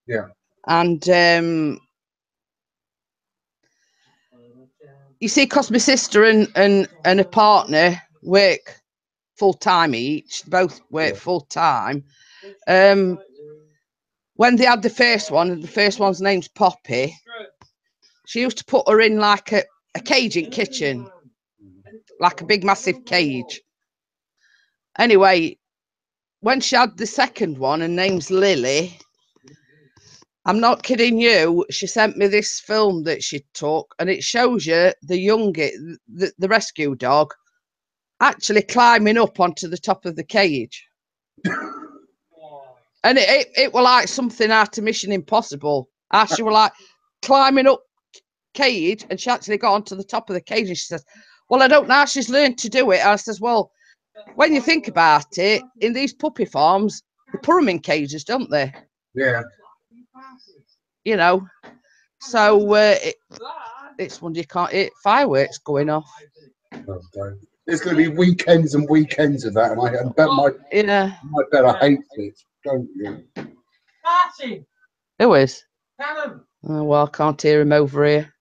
Yeah. And you see, because my sister and her partner work full time each, both work full time. When they had the first one, and the first one's name's Poppy, she used to put her in like a cage in kitchen, like a big massive cage. Anyway, when she had the second one, and name's Lily, I'm not kidding you, she sent me this film that she took, and it shows you the rescue dog actually climbing up onto the top of the cage. And it was like something out of Mission Impossible. She was like climbing up cage, and she actually got onto the top of the cage, and she says, "Well, I don't know how she's learned to do it." I says, "Well, when you think about it, in these puppy farms, they put them in cages, don't they?" Yeah. You know, so it's when you can't hit fireworks going off. Okay. There's going to be weekends and weekends of that, and I bet my Bella hates it, don't you? Who is? Oh, well, I can't hear him over here.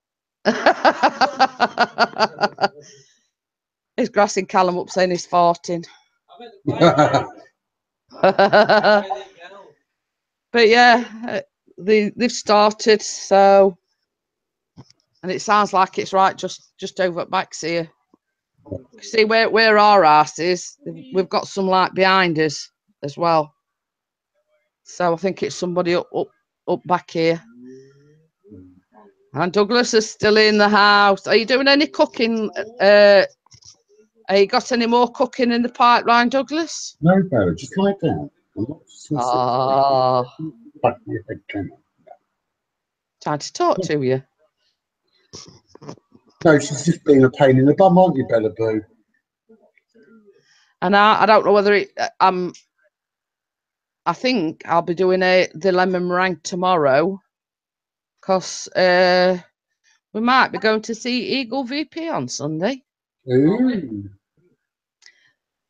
He's grassing Callum up saying he's farting. But yeah, they've started, so, and it sounds like it's right just over at backs here. See where our house is, we've got some like behind us as well. So I think it's somebody up back here. And Douglas is still in the house. Are you doing any cooking? Have you got any more cooking in the pipeline, Douglas? No, Bella, just lie down. Oh, trying to talk to you. No, she's just being a pain in the bum, aren't you, Bella Boo? And I don't know whether I think I'll be doing the lemon meringue tomorrow, because we might be going to see Eagle VP on Sunday. Ooh.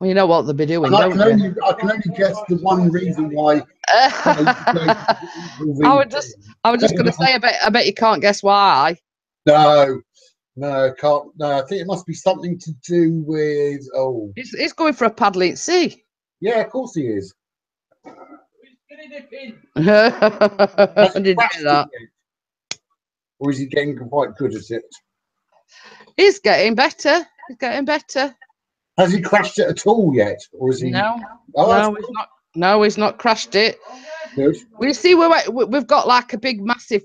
Well, you know what they'll be doing, And I don't can you? only guess the one reason why. I was just going to say, I bet you can't guess why. No, can't. No, I think it must be something to do with. Oh, He's going for a paddling at sea. yeah, of course he is. Did you hear that? Or is he getting quite good at it? He's getting better. He's getting better. Has he crashed it at all yet, or is he? No, Oh, no, he's not. No, he's not crashed it. Good. We see we've got like a big, massive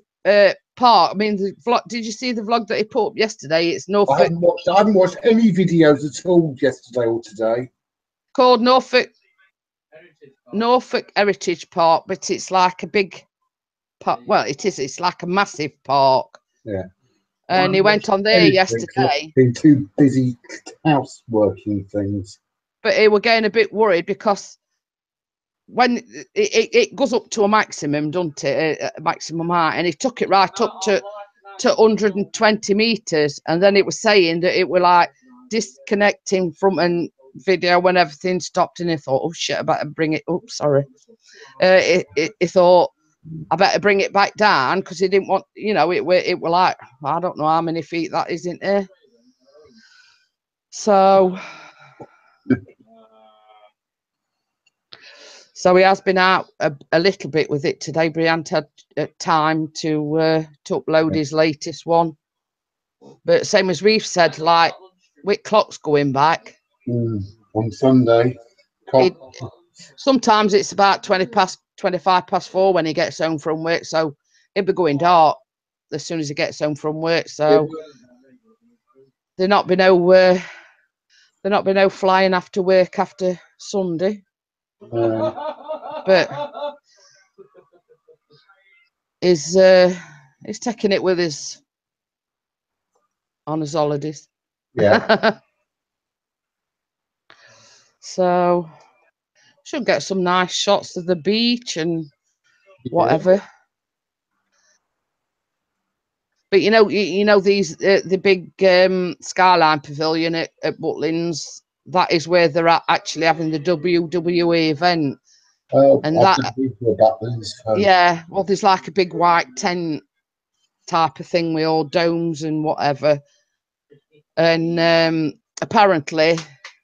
park. I mean, the vlog. Did you see the vlog that he put up yesterday? It's Norfolk. I haven't watched any videos at all yesterday or today. Called Norfolk Heritage Park, but it's like a big park. Well, it is. It's like a massive park. Yeah. And he went on there yesterday. Been too busy houseworking things. But he were getting a bit worried because when it goes up to a maximum, doesn't it? A maximum height, and he took it right up to 120 meters, and then it was saying that it were like disconnecting from a video when everything stopped, and he thought, oh shit, I better bring it up. Sorry. He thought, I better bring it back down because he didn't want, you know, it were like, I don't know how many feet that is in there. So he has been out a little bit with it today. Brian had time to upload his latest one. But same as we've said, like, Whitlock's going back. On Sunday. Sometimes it's about 25 past 4 when he gets home from work. So it'll be going dark as soon as he gets home from work. So there'll not be no flying after work after Sunday. But he's taking it with us on his holidays. Yeah. So should get some nice shots of the beach and whatever. But you know these the big Skyline Pavilion at Butlins. That is where they're actually having the WWE event. And yeah, well, there's like a big white tent type of thing with all domes and whatever. And apparently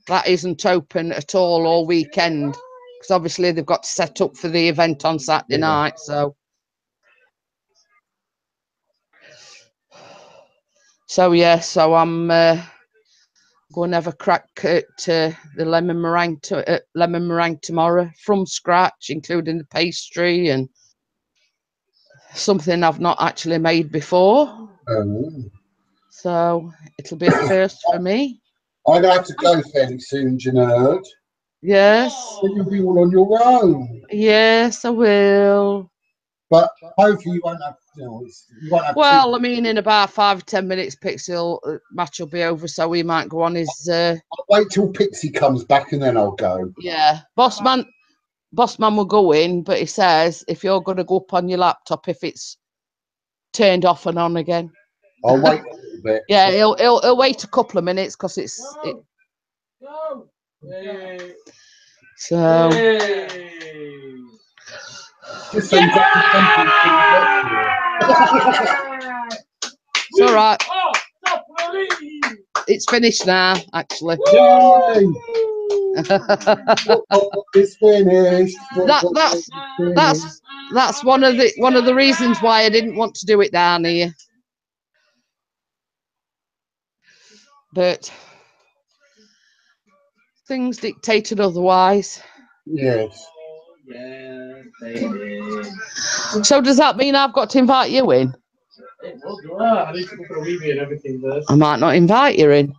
that isn't open at all weekend because obviously they've got to set up for the event on Saturday night. So yeah, so I'm going to have a crack at the lemon meringue tomorrow from scratch, including the pastry and something I've not actually made before. So it'll be a first for me. I'm going to have to go fairly soon, Janerd. Yes. You'll be all on your own. Yes, I will. But hopefully you won't have, well, I mean, in about 5 or 10 minutes, Pixie's match will be over, so we might go on his... I'll wait till Pixie comes back and then I'll go. Yeah. Bossman will go in, but he says if you're going to go up on your laptop, if it's turned off and on again. I'll wait a little bit. Yeah, he'll wait a couple of minutes because it's... So... Just so you've got it's all right. It's finished now, actually. It's finished. That's one of the reasons why I didn't want to do it down here. But things dictated otherwise. Yes. Yeah, baby. So does that mean I've got to invite you in? I need to go for a wee bit and everything first. I might not invite you in.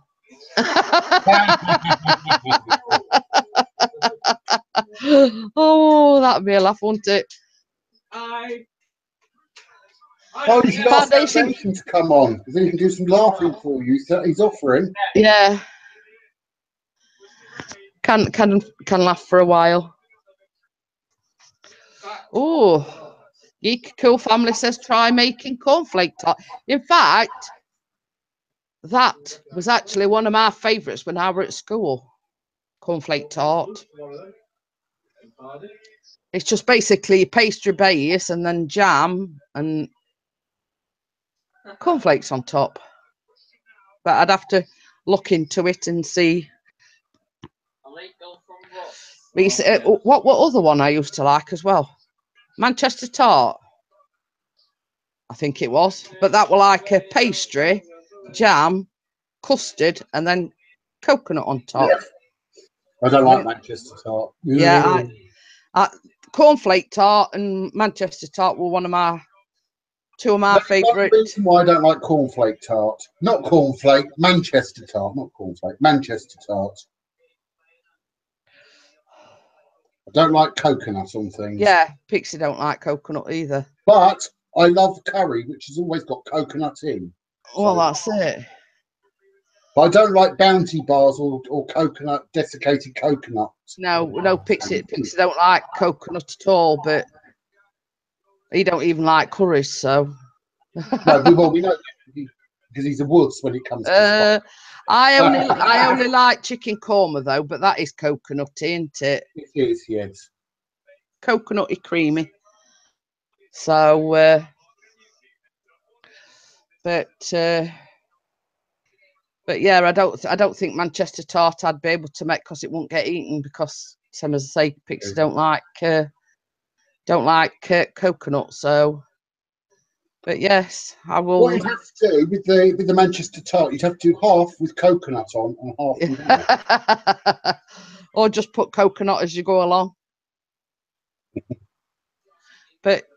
Oh, that'd be a laugh, wouldn't it? Oh, you should ask Foundation to come on, because then he can do some laughing for you. So he's offering. Yeah. Can laugh for a while. Oh, Geek Cool Family says try making cornflake tart. In fact, that was actually one of my favourites when I were at school. Cornflake tart. It's just basically pastry base and then jam and cornflakes on top. But I'd have to look into it and see. What other one I used to like as well? Manchester tart, I think it was. But that were like a pastry, jam, custard, and then coconut on top. Yeah. I don't like Manchester tart. Yeah, cornflake tart and Manchester tart were two of my favourites. The reason why I don't like cornflake tart. Not cornflake, Manchester tart, not cornflake, Manchester tart. I don't like coconut on things. Yeah, Pixie don't like coconut either. But I love curry, which has always got coconut in. Well, that's it. But I don't like Bounty bars or coconut, desiccated coconut. No, Pixie don't like coconut at all, but he don't even like curries, so. No, well, we know because he's a wuss when it comes to I only like chicken korma though, but that is coconutty, isn't it? It is, yes. Coconutty creamy. So, but yeah, I don't think Manchester tart I'd be able to make because it won't get eaten because, same as I say, Pixie don't like coconut. So, but yes, I will. What you'd have to do with the Manchester tart, you'd have to do half with coconut on and half without. Or just put coconut as you go along. But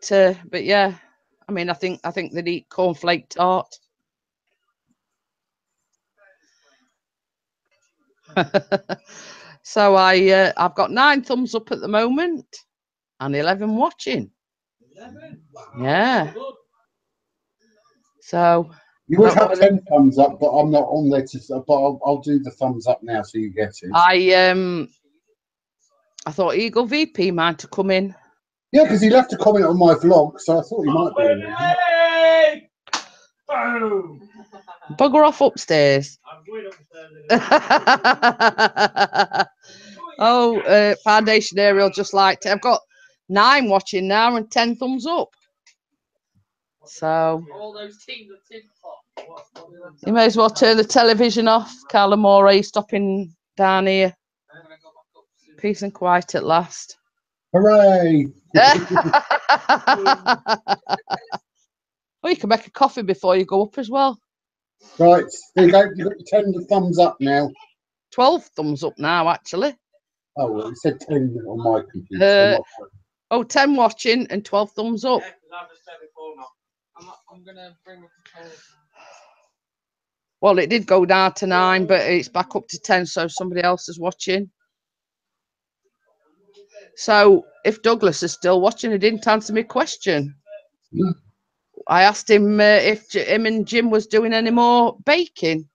yeah, I mean, I think they'd eat cornflake tart. So I've got 9 thumbs up at the moment and 11 watching. 11? Wow. Yeah. So You would have 10 thumbs up, but I'm not on there but I'll do the thumbs up now so you get it. I thought Eagle VP might have come in. Yeah, because he left a comment on my vlog, so I thought he might be in there. Boom! Bugger off upstairs. I'm going upstairs. Oh, Foundation Ariel just liked it. I've got 9 watching now and 10 thumbs up. So All those teams are tin pot. you may as well turn the television off. Carla Morey stopping down here. Peace and quiet at last. Hooray! Oh, you can make a coffee before you go up as well. Right, there you go. You've got 10 thumbs up now. 12 thumbs up now, actually. Oh, well, it said 10 on my computer. 10 watching and 12 thumbs up. I'm gonna bring my controller. Well, it did go down to 9, but it's back up to 10, so somebody else is watching. So if Douglas is still watching, he didn't answer my question. Yeah. I asked him if him and Jim was doing any more baking.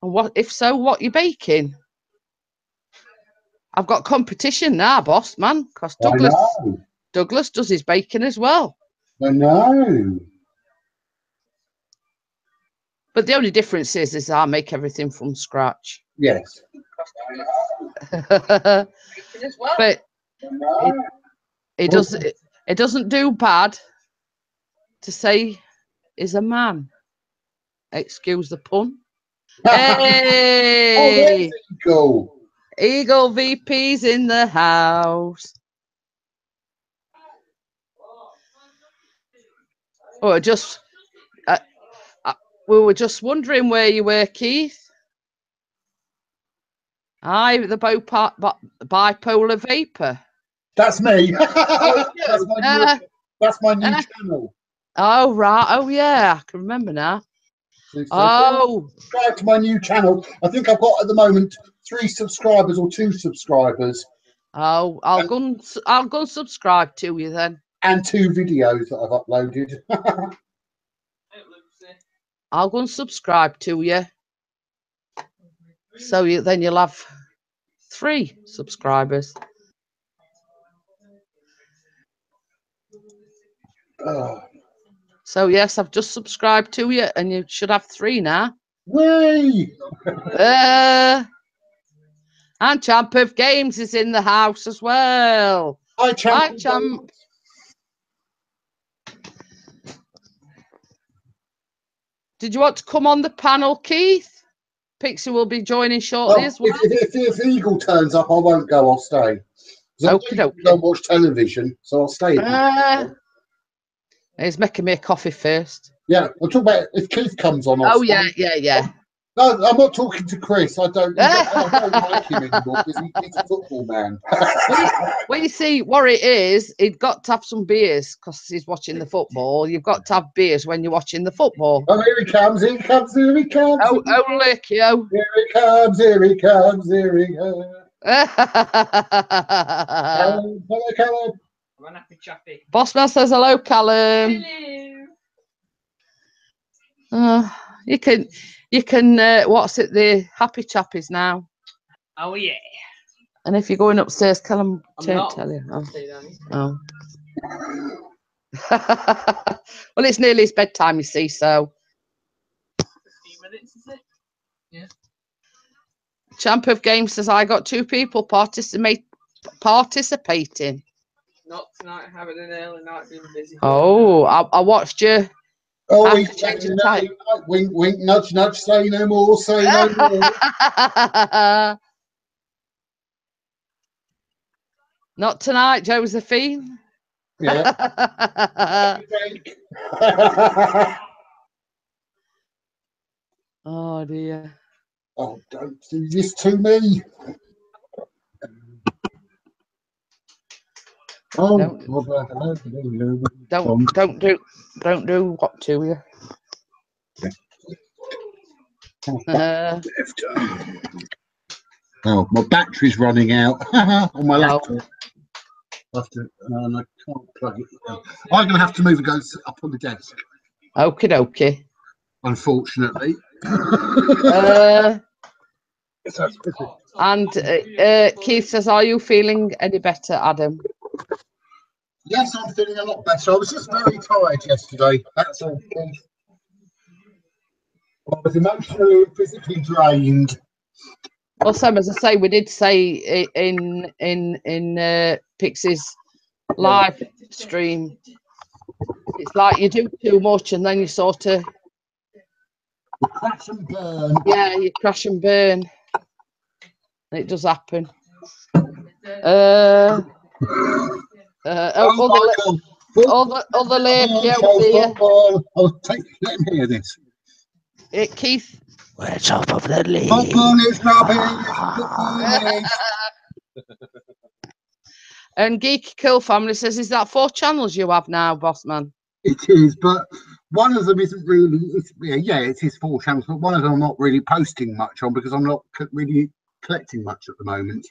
And what, if so, what you baking? I've got competition now, boss man, because Douglas does his baking as well. I know. But the only difference is I make everything from scratch. Yes. But it doesn't do bad to say he's a man. Excuse the pun. Hey! Oh, there's Eagle. Eagle VP's in the house. Oh, we were just wondering where you were, Keith. Aye, the bipolar vapor. That's me. That's my new channel. Oh, right. Oh, yeah. I can remember now. So subscribe to my new channel. I think I've got at the moment 3 subscribers or 2 subscribers. Oh, I'll go and subscribe to you then. And 2 videos that I've uploaded. I'll go and subscribe to you. So then you'll have 3 subscribers. So yes, I've just subscribed to you, and you should have 3 now. Whee! And Champ of Games is in the house as well. Hi, Champ. Hi, Champ. Did you want to come on the panel, Keith? Pixie will be joining shortly as well. If Eagle turns up, I won't go. I'll stay. Okay. Don't watch television, so I'll stay. He's making me a coffee first. Yeah, we'll talk about if Keith comes on. Oh, yeah. No, I'm not talking to Chris. I don't like him anymore because he's a football man. Well, you see, what it is, he'd got to have some beers because he's watching the football. You've got to have beers when you're watching the football. Oh, here he comes, here he comes, here he comes. Oh, look, yo. Here he comes, here he comes, here he comes. Hello, Callum. I'm an happy chappy. Bossman says hello, Callum. Hello. You can what's it, the happy chappies now. Oh yeah. And if you're going upstairs, Callum I'm tell you. Oh. Well, it's nearly his bedtime, you see, so 15 minutes, is it? Yeah. Champ of Games says I got 2 people participating. Not tonight, having an early night, being busy. Oh, I watched you. Oh, After he's changing changing that. Wink, wink, nudge, nudge. Say no more. Say no more. Not tonight, Josephine. Yeah. Oh dear. Oh, don't do this to me. Oh, Don't- don't. Don't do what to you. Oh, my battery's running out on my Oh. laptop. I can't plug it. I'm going to have to move and go sit up on the desk, Okie dokie. unfortunately. And Keith says, "Are you feeling any better, Adam?" Yes, I'm feeling a lot better. I was just very tired yesterday. That's all. I was emotionally and physically drained. Well, Sam, as I say, we did say in Pixie's live stream, it's like you do too much and then you sort of Crash and burn. yeah, you crash and burn. It does happen. Other lady out there. Let him hear this. Keith, we're top of the league. Football is rubbish. Football is. And Geeky Kill Family says, "Is that 4 channels you have now, boss man?" It is, but one of them isn't really. It is 4 channels, but one of them I'm not really posting much on because I'm not really collecting much at the moment.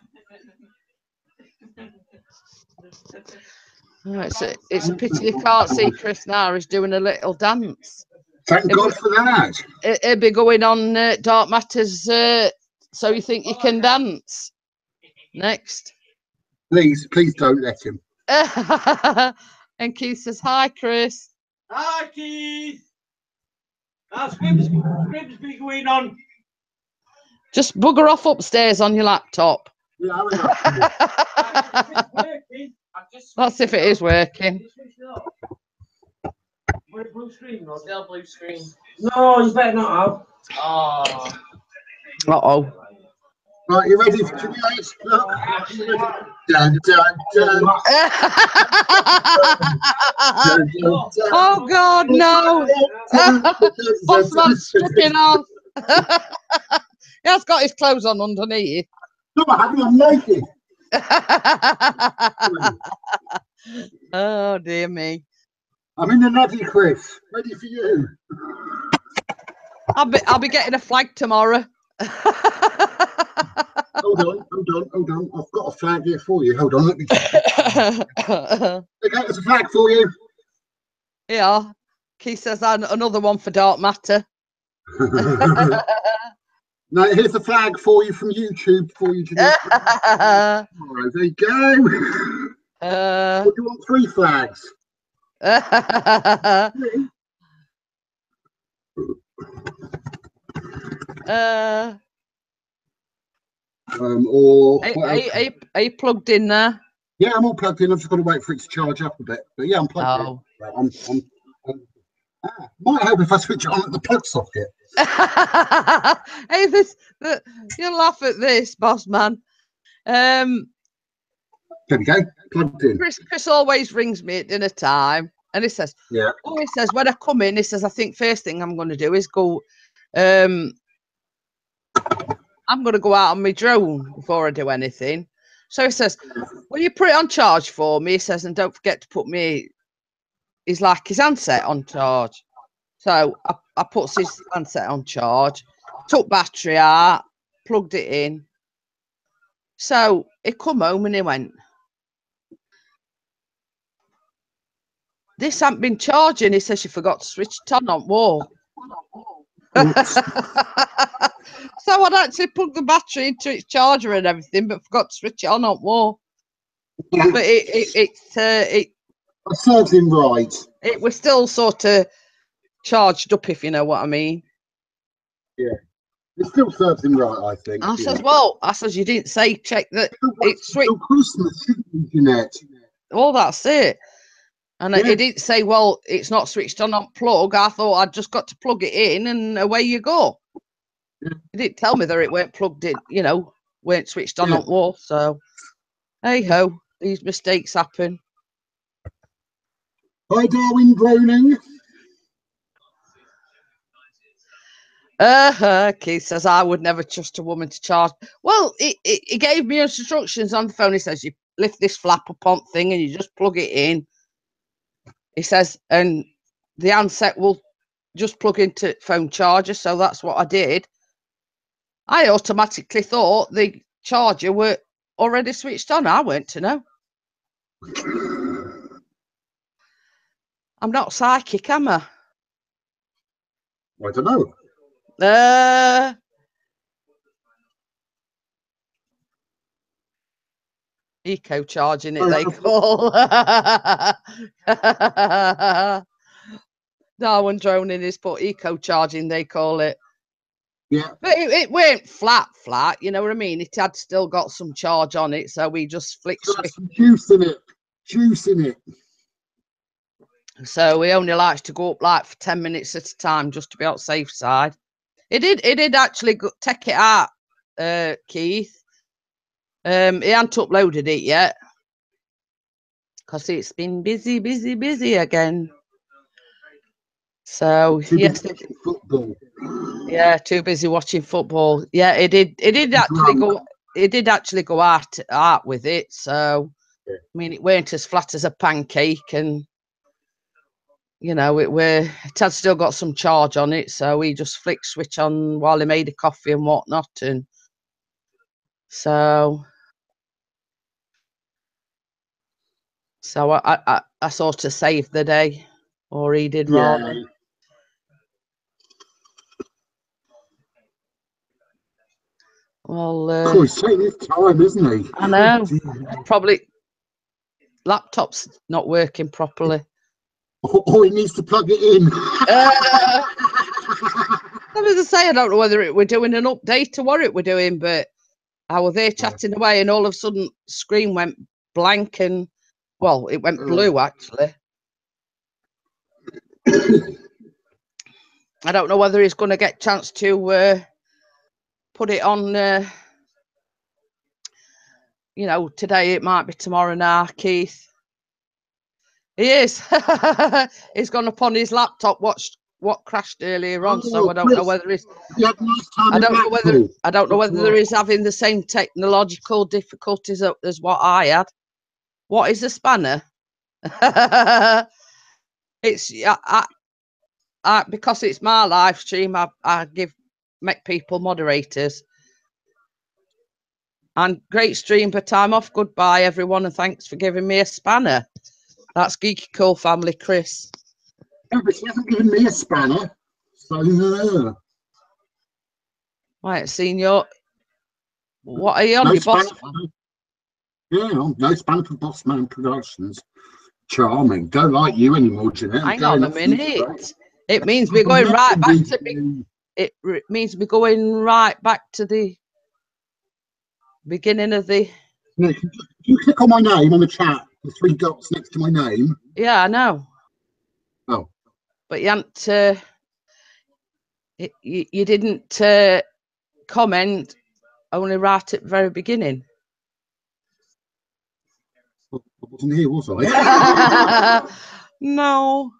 Right, so it's a pity you can't see Chris now. He's doing a little dance. Thank God for that. It'll be going on Dark Matters. So you think you can dance next? Please don't let him. And Keith says, "Hi, Chris." Hi, Keith. How's Grimsby going on? Just bugger off upstairs on your laptop. Yeah, That's if it is working. Blue screen, or Still blue screen. no, you better not have. Oh. Uh-oh. Right, you ready for today's? Dun, dun, dun. Oh, God, no. Boss man's stripping off. He has got his clothes on underneath. No, I haven't. I'm naked. Oh, dear me. I'm in the nutty, Chris. Ready for you. I'll be getting a flag tomorrow. Hold on. I've got a flag here for you. Hold on. Let me. Okay, there's a flag for you. Yeah. Keith says another one for Dark Matter. No, here's a flag for you from YouTube for you to do. There you go. What do you want? 3 flags. Are you plugged in there? Yeah, I'm all plugged in. I've just got to wait for it to charge up a bit. But yeah, I'm plugged in. Might help if I switch it on at the plug socket. Hey, you'll laugh at this, boss man. There we go. Plugged in. Chris always rings me at dinner time, and he says, "Yeah." Oh, he says when I come in, he says, "I think first thing I'm going to do is go. I'm going to go out on my drone before I do anything." So he says, "Will you put it on charge for me?" He says, "And don't forget to put his handset on charge." So I put his handset on charge, took battery out, plugged it in. So he come home and he went, "This hasn't been charging." He says, "She forgot to switch it on wall." So I'd actually plugged the battery into its charger and everything, but forgot to switch it on wall. But it serves him right. It was still sort of charged up, if you know what I mean. Yeah, it still serves him right, I think. I says, "Well," I says, "You didn't say check that it's switched." Christmas, shouldn't you, Jeanette? Well, that's it. And Yeah. it didn't say, well, it's not switched on plug. I thought I'd just got to plug it in and away you go. Yeah. It didn't tell me that it weren't plugged in, you know, weren't switched on Yeah. wall. So, hey ho, these mistakes happen. Hi, Darwin Groening. Keith says, I would never trust a woman to charge. Well, he gave me instructions on the phone. He says, you lift this flap up on thing and you just plug it in. He says, and the handset will just plug into phone charger. So that's what I did. I automatically thought the charger were already switched on. I weren't to know. I'm not psychic, am I? I don't know. Eco charging it, they call. Darwin droning is put eco charging, they call it. Yeah. But it weren't flat, you know what I mean? It had still got some charge on it, so we just flick switch. Some juice in it. Juice in it. So we only likes to go up like for 10 minutes at a time just to be on the safe side. It did actually take it out, Keith. He hadn't uploaded it yet because it's been busy again. So yes, football. Yeah, too busy watching football. Yeah, it did actually go out with it. So Yeah. I mean, it weren't as flat as a pancake, and you know, it had still got some charge on it. So we just flicked switch on while he made a coffee and whatnot, and so I sort of saved the day, or he did rather. Well, he's taking his time, isn't he? I know. Probably laptop's not working properly. Or he needs to plug it in. I was to say, I don't know whether we're doing an update or what we're doing, but I was there chatting away, and all of a sudden, screen went blank, and well, it went blue actually. I don't know whether he's going to get a chance to put it on. You know, today it might be tomorrow now, Keith. He is. He's gone up on his laptop, watched what crashed earlier on, so I don't know whether he's. I don't know whether he's having the same technological difficulties as what I had. What is a spanner? It's because it's my live stream. I make people moderators. And great stream, but I'm off. Goodbye, everyone, and thanks for giving me a spanner. That's Geeky Cool Family, Chris. No, but she hasn't given me a spanner. So, Right, senior. What are you on, your boss? Yeah, no spanner for Boss Man Productions. Charming. Don't like you anymore, Jeanette. Hang on a minute. It means we're going right back to. It means we're going right back to the beginning of the. Yeah, you click on my name on the chat, the 3 dots next to my name. Yeah, I know. Oh. But you hadn't. You didn't comment only right at the very beginning. I wasn't here, was I? No.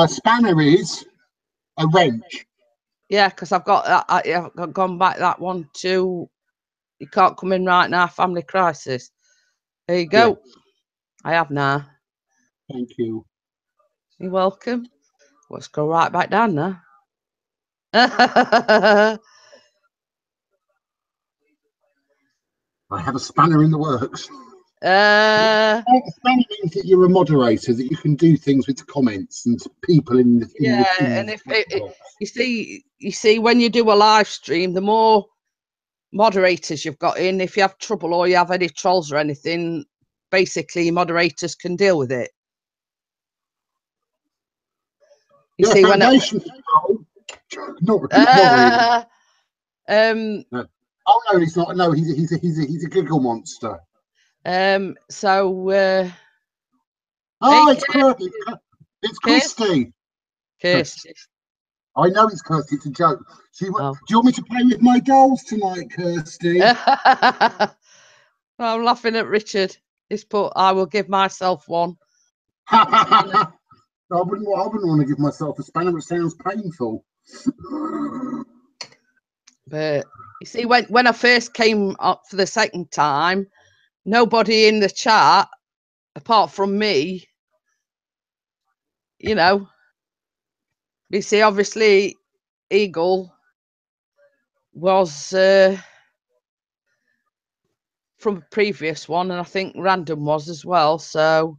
Spanner is a wrench. Yeah, because I've gone back that one to. You can't come in right now, family crisis. There you go. Yeah. I have now. Thank you. You're welcome. Let's go right back down now. I have a spanner in the works. A spanner means that you're a moderator, that you can do things with the comments and people in the and if you see when you do a live stream, the more moderators you've got in, if you have trouble or you have any trolls or anything, basically moderators can deal with it. You see when not really. Oh no, he's not. No, he's a giggle monster. So Oh, Hey, it's Kirsty. Kirsty. I know it's Kirsty. It's a joke. Oh. Do you want me to play with my dolls tonight, Kirsty? I'm laughing at Richard. He's put, I will give myself one. I wouldn't want to give myself a spanner. It sounds painful. But you see, when I first came up for the second time, nobody in the chat, apart from me, you know. You see, obviously, Eagle was from a previous one, and I think Random was as well. So,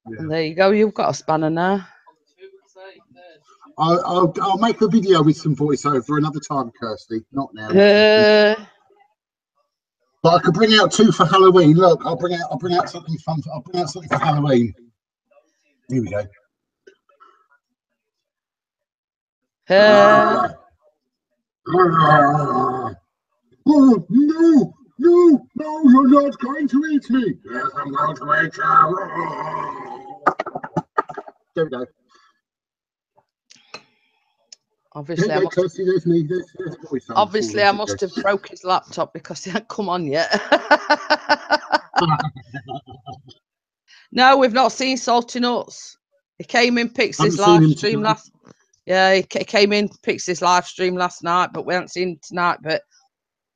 and there you go. You've got a spanner now. I'll make a video with some voiceover another time, Kirsty. Not now. But I could bring out 2 for Halloween. Look, I'll bring out something fun. I'll bring out something for Halloween. Here we go. Oh no! No! No! You're not going to eat me. Yes, I'm going to eat you. There we go. Obviously, I must have broke his laptop because he hadn't come on yet. No, we've not seen Salty Nuts. He came in, Pixie's live stream last. Yeah, he came in, Pixie's live stream last night, but we haven't seen him tonight. But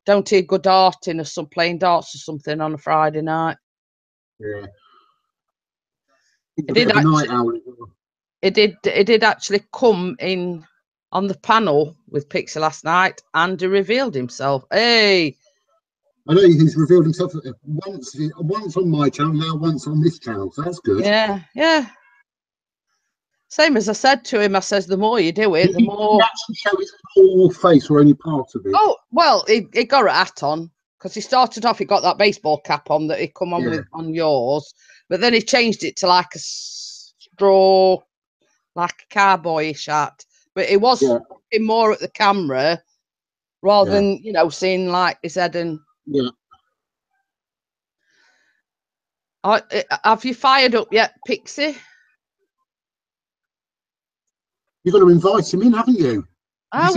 don't he go darting or some playing darts or something on a Friday night? Yeah. It did actually come in on the panel with Pixie last night, and he revealed himself. Hey, I know he's revealed himself once on my channel, now once on this channel, so that's good. Yeah. Same as I said to him, I says the more you do it, the more. He actually show his whole face or any part of it. Oh well, he got a hat on because he started off. He got that baseball cap on that he come on with on yours, but then he changed it to like a straw, like a cowboyish hat. But it was looking more at the camera rather than, you know, seeing like his head and. Yeah. Have you fired up yet, Pixie? You've got to invite him in, haven't you? I'm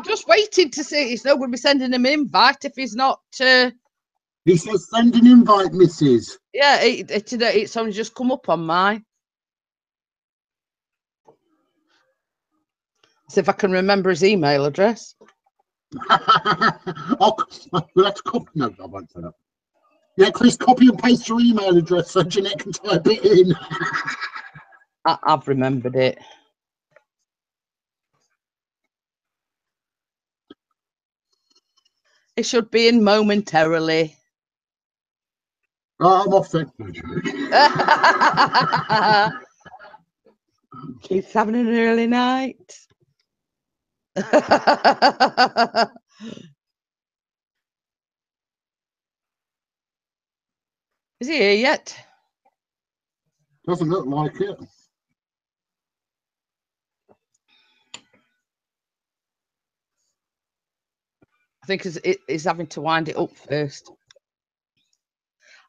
just waiting to see. He's not going to be sending him an invite if he's not. He says, send an invite, Mrs. Yeah, it's only just come up on mine. See if I can remember his email address. We'll have to copy. No, I won't say that. Yeah, Chris, copy and paste your email address so Jeanette can type it in. I've remembered it. It should be in momentarily. Oh, I'm off then. Keeps having an early night. Is he here yet? Doesn't look like it. I think he's having to wind it up first.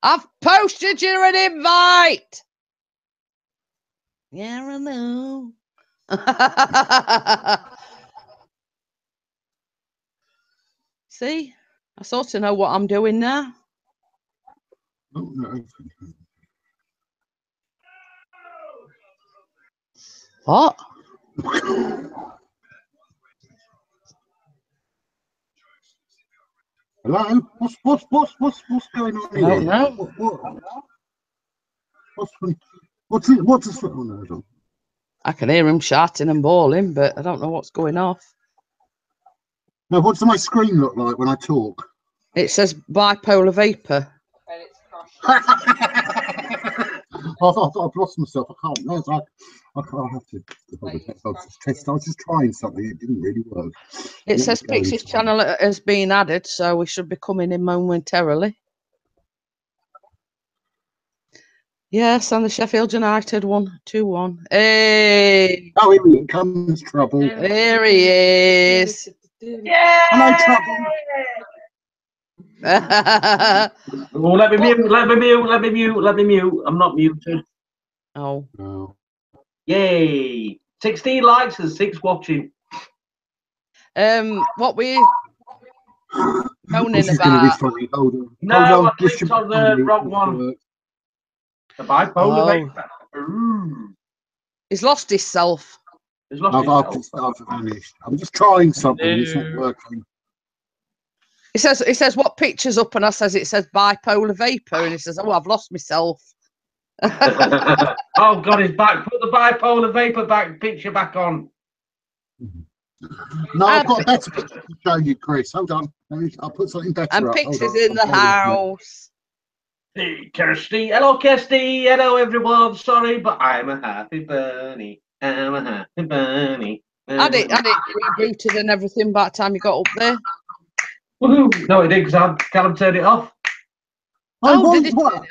I've posted you an invite. Yeah, I know. See, I sort of know what I'm doing now. Oh, no. What? Hello? What's going on here? I don't know. What's this? Oh, no, I can hear him shouting and bawling, but I don't know what's going off. No, what does my screen look like when I talk? It says bipolar vapor. And it's I've lost myself. I can't. No, I have to. I was just trying something. It didn't really work. It says Pixie's channel has been added, so we should be coming in momentarily. Yes, and the Sheffield United won 2-1. Hey! Oh, here comes trouble. There he is. Yeah! Hello, Trouble. Oh, let me mute. I'm not muted. Oh, Oh. Yay! 16 likes and 6 watching. what we moaning This is going to be about? funny. Hold on. No, Hold I on. This clicked should on be the funny. wrong one. The bipolar vapor. Ooh. He's lost himself. He's lost I've himself. finished. I'm just trying something. It's not No. working. He says what picture's up, and I says it says bipolar vapor, and he says, oh, I've lost myself. Oh God, he's back. Put the bipolar vapor picture back on. No, I've got a better picture to show you, Chris. Hold on. I'll put something better And up. Pix Hold is on. in the I'm trying to- house. Hey, Kirsty. Hello, Kirsty. Hello, everyone. Sorry, but I'm a happy bunny. I'm a happy bunny. Had it rebooted and everything by the time you got up there. Woohoo. No, it did because Callum turned it off. Oh, did it? Look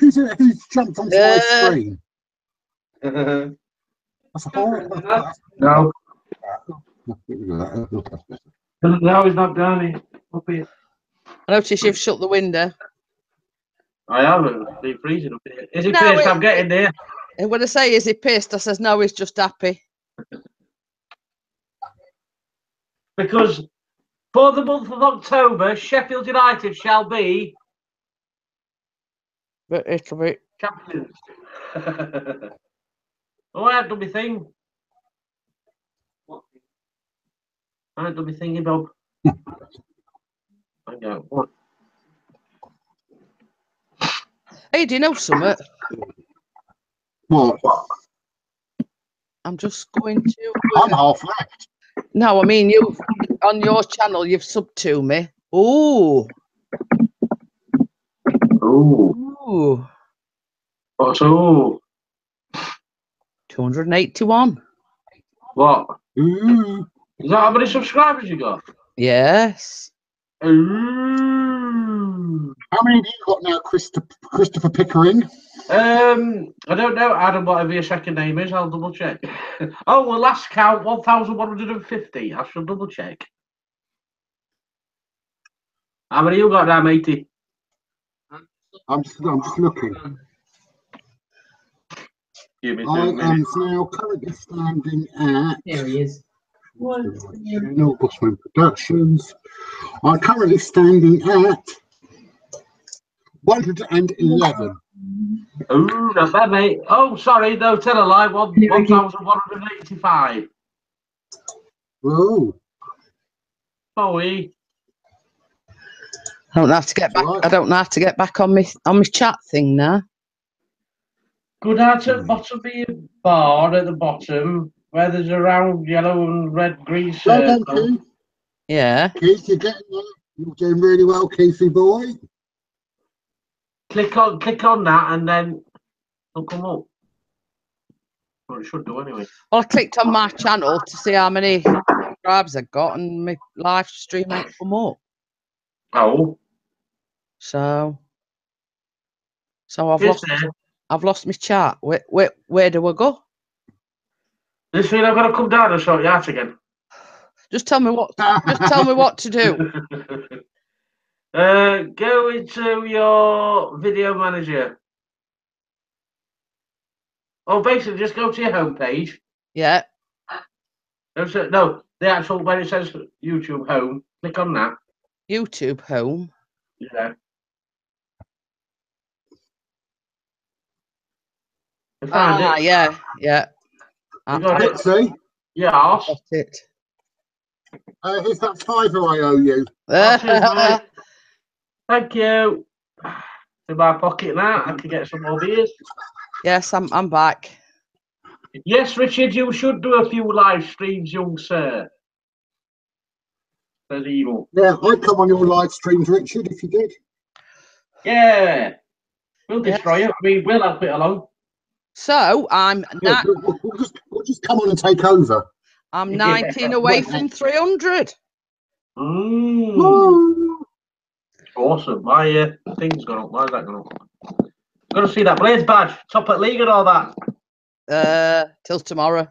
who's jumped onto my screen. That's a horrible. No. No, he's not down here. Up here. I noticed you've shut the window. I haven't. It's freezing up here. Is he No, pissed? I'm getting there. And when I say, is he pissed? I says, no, he's just happy. Because for the month of October, Sheffield United shall be But it'll be. champions. Oh, I haven't done my thing. I haven't done my thingy, Bob. Hang on. What? Hey, do you know something? What? I'm just going to. I'm half left. No, I mean, you on your channel, you've subbed to me. Ooh. Ooh. Ooh. What's ooh? 281. What? Ooh. Is that how many subscribers you got? Yes. Ooh. How many have you got now, Christopher Pickering? I don't know, Adam, whatever your second name is. I'll double check. Oh, well, last count 1,150. I shall double check. How many you got now, matey? I'm just looking. Give me I 2 am minutes. now currently standing at There he is. No Bossman Productions. I'm currently standing at 111. Oh, not bad, mate. Oh, sorry, no, tell a lie. 1,185. Oh, Sorry. I don't know how to get back. Right. I don't know how to get back on my chat thing now. Go down to the bottom of your bar at the bottom where there's a round yellow and red green Well done, circle. Keith. Yeah. Keith, you're getting there. You're doing really well, Keithy boy. Click on that and then it'll come up. Well, it should do anyway. Well, I clicked on my channel to see how many subscribers I got, and my live stream ain't come up. Oh, So it's there. I've lost my chat. Where do I go? This mean I've got to come down and sort you out again. Just tell me what to do. Go into your video manager. Oh, basically, just go to your homepage. Yeah. No, the actual where it says YouTube home. Click on that. YouTube home. Yeah. You found it. Yeah. You got it. See? Yeah. Got it. Here's that fiver I owe you. Cheers, mate. Thank you. In my pocket now, I can get some more beers. Yes, I'm back. Yes, Richard, you should do a few live streams, young sir. Says evil. Yeah, I'd come on your live streams, Richard, if you did. Yeah. We'll Yes. destroy it. We'll help it along. So I'm Yeah, we'll just come on and take over. I'm 19 away from 300. Mm. Awesome. My thing's gone up. Why is that gone up? Got to see that Blades badge. Top at league and all that. Till tomorrow.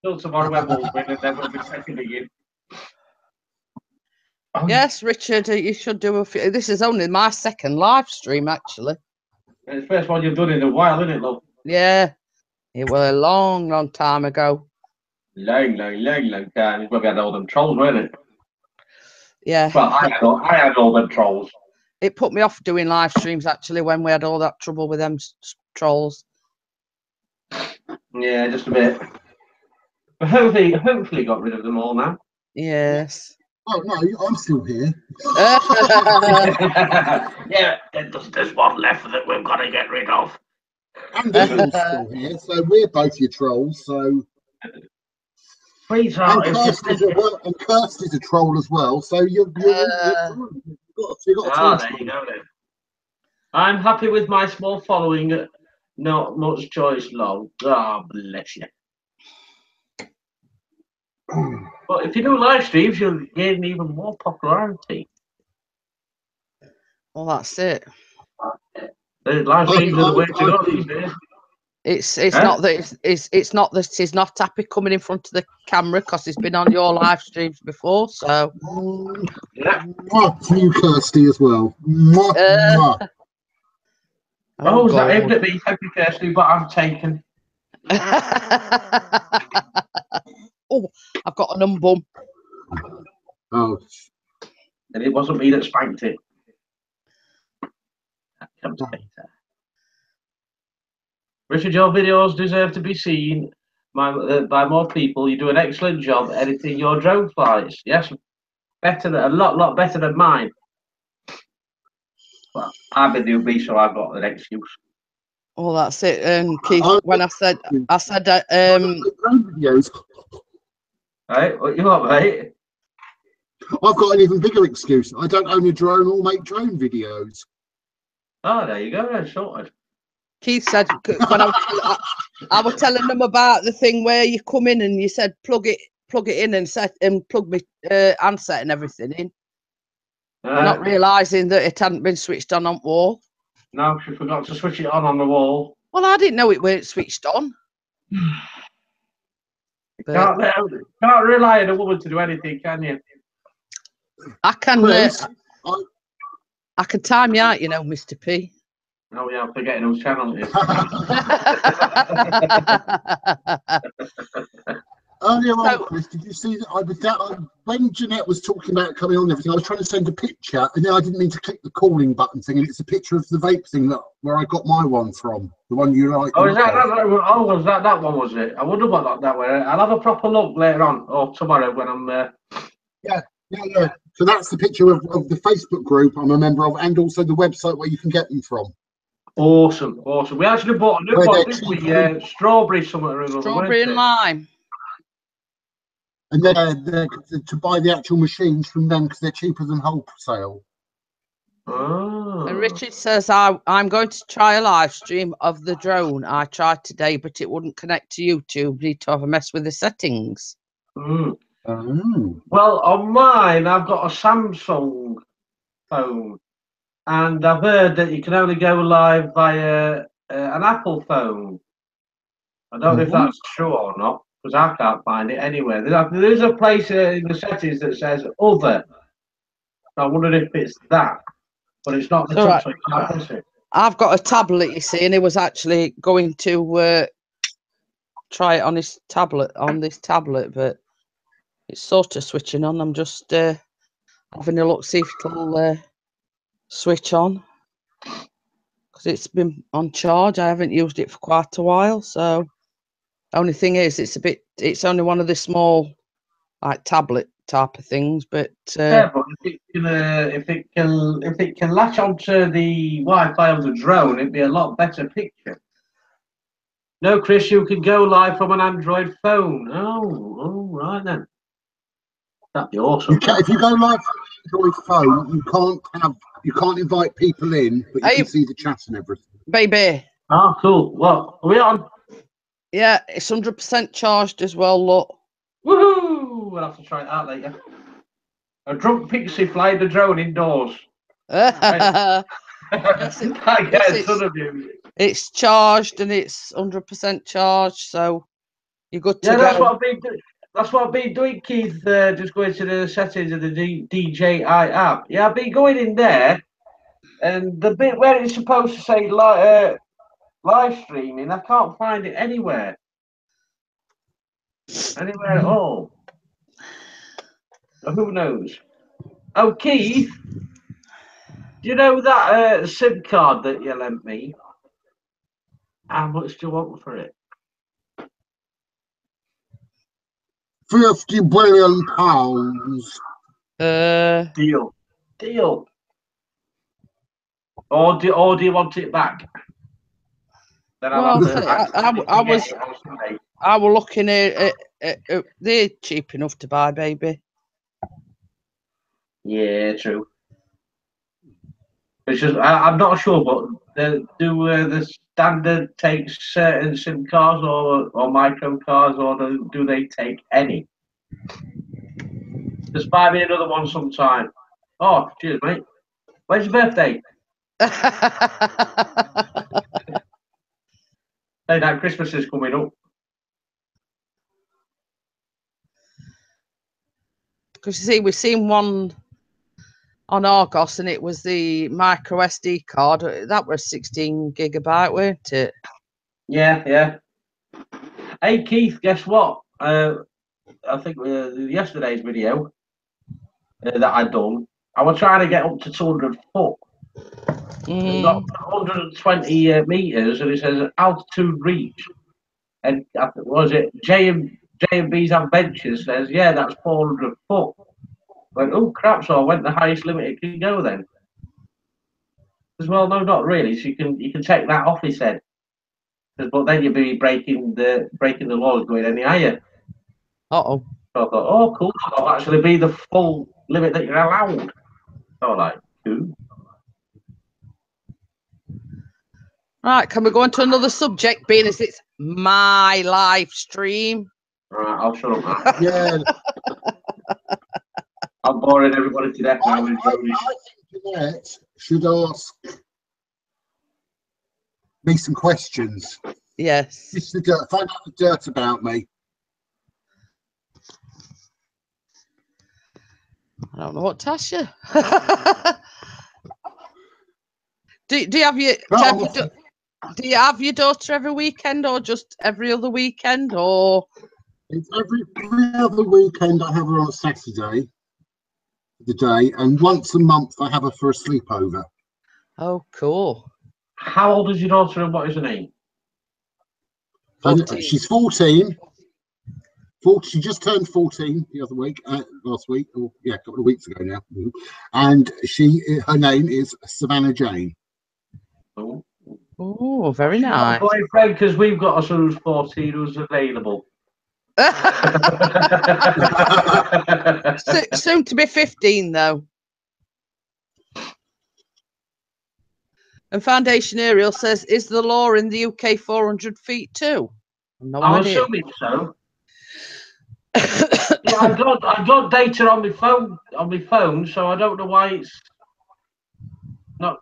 Till tomorrow when we'll win and then we'll be second again. Yes, Richard, you should do a few. This is only my second live stream, actually. It's the first one you've done in a while, isn't it, love? Yeah, it was a long, long time ago. Long time. It's when we had all them trolls, weren't it? Yeah. Well, I had all them trolls. It put me off doing live streams, actually, when we had all that trouble with them trolls. Yeah, just a bit. But hopefully got rid of them all now. Yes. Oh no, I'm still here. Yeah, there's one left that we've got to get rid of. And Ian's still here, so we're both your trolls. So Sweetheart, and Kirsty's a troll as well. So you're fine. You've got a there choice. you go then. I'm happy with my small following. Not much choice, love. God bless you. But if you do live streams, you'll gain even more popularity. Well, that's it. The live streams are the way to go these days. It's not that it's not that he's not happy coming in front of the camera because he's been on your live streams before. So Yeah. To you, Kirsty, as well. Mwah. Oh, is that aimed at me? Thank you, Kirsty, but I'm taken. Oh, I've got a numb bum. Oh, And it wasn't me that spanked it. That comes later. Richard, your videos deserve to be seen by more people. You do an excellent job editing your drone flights. Yes, a lot better than mine. Well, I'm a newbie, so I've got an excuse. Well, that's it. And Keith, when I said videos. Right, what you want, mate? I've got an even bigger excuse. I don't own a drone or make drone videos. Oh, there you go, then, sorted. Keith said when I was telling them about the thing where you come in and you said plug it in and plug my handset and everything in, not realising that it hadn't been switched on wall. No, she forgot to switch it on the wall. Well, I didn't know it weren't switched on. Can't rely on a woman to do anything, can you? I can. Chris, I can time you out, you know, Mr. P. Oh yeah, I'm forgetting whose channel it is. Earlier on, Chris, did you see that when Jeanette was talking about coming on and everything, I was trying to send a picture and then I didn't mean to click the calling button thing, and it's a picture of the vape thing where I got my one from, the one you like. Oh, was that one, was it? I wonder what that way. I'll have a proper look later on or tomorrow when I'm. Yeah. So that's the picture of the Facebook group I'm a member of, and also the website where you can get them from. Awesome. We actually bought a new one, didn't we? Strawberry somewhere. Strawberry and lime. And they're to buy the actual machines from them because they're cheaper than wholesale. Oh. And Richard says, I'm going to try a live stream of the drone I tried today, but it wouldn't connect to YouTube. Need to have a mess with the settings. Mm. Oh. Well, on mine, I've got a Samsung phone, and I've heard that you can only go live via an Apple phone. I don't know if that's true or not, because I can't find it anywhere. There's a place in the settings that says other. So I wondered if it's that, but it's not the touch, so you can't press it. I've got a tablet, you see, and he was actually going to try it on his tablet, but it's sort of switching on. I'm just having a look, see if it'll switch on, because it's been on charge. I haven't used it for quite a while, so only thing is it's only one of the small like tablet type of things, but yeah, but if it can latch onto the Wi-Fi of the drone, it'd be a lot better picture. No, Chris, you can go live from an Android phone. Oh, right then. That'd be awesome. If you go live from an Android phone, you can't invite people in, but you can see the chat and everything. Baby. Oh, cool. Well, are we on? Yeah, it's 100% charged as well. Look. Woohoo! We'll have to try it out later. A drunk pixie flying the drone indoors. Yes, I get a ton of you. It's charged and it's 100% charged, so you're good to go. Yeah, that's what I've been doing. That's what I've been doing, Keith. Just going to the settings of the DJI app. Yeah, I've been going in there, and the bit where it's supposed to say live streaming, I can't find it anywhere. Anywhere at all. Who knows? Oh, Keith, do you know that SIM card that you lent me? How much do you want for it? £50 billion. Deal. Or do you want it back? Then Well, I was looking at they're cheap enough to buy, baby. Yeah, true. It's just I'm not sure, but do the standard take certain SIM cards or micro cards, or do they take any? Just buy me another one sometime. Oh, cheers, mate. When's your birthday? Hey, that Christmas is coming up. Because you see, we've seen one on Argos, and it was the micro SD card. That was 16 gigabyte, weren't it? Yeah. Hey, Keith, guess what? I think yesterday's video that I'd done, I was trying to get up to 200 foot. Not 120 meters, and it says altitude reach. And was it J&B's Adventures says, yeah, that's 400 foot. Went, oh crap! So I went the highest limit it can go then. As well, no, not really. So you can take that off, he said. But then you'd be breaking the laws going any higher. Uh-oh. So I thought, oh cool, that'll actually be the full limit that you're allowed. So like, cool. Right, can we go on to another subject, being as it's my live stream? Right, I'll shut up now. Yeah. I'm boring everybody to death now. I think Jeanette should ask me some questions. Yes. Just the dirt, find out the dirt about me. I don't know what to ask you. do you have your do you have your daughter every weekend, or just every other weekend, or? It's every other weekend. I have her on a Saturday, the day, and once a month I have her for a sleepover. Oh, cool. How old is your daughter and what is her name? 14. She's 14. She just turned 14 the other week, last week, or yeah, a couple of weeks ago now. And her name is Savannah Jane. Oh, very nice. Boyfriend, because we've got a son who's 14 who's available. Soon to be 15, though. And Foundation Ariel says, is the law in the UK 400 feet too? No I'm idea. assuming so. Yeah, I've got data on my phone, so I don't know why it's not.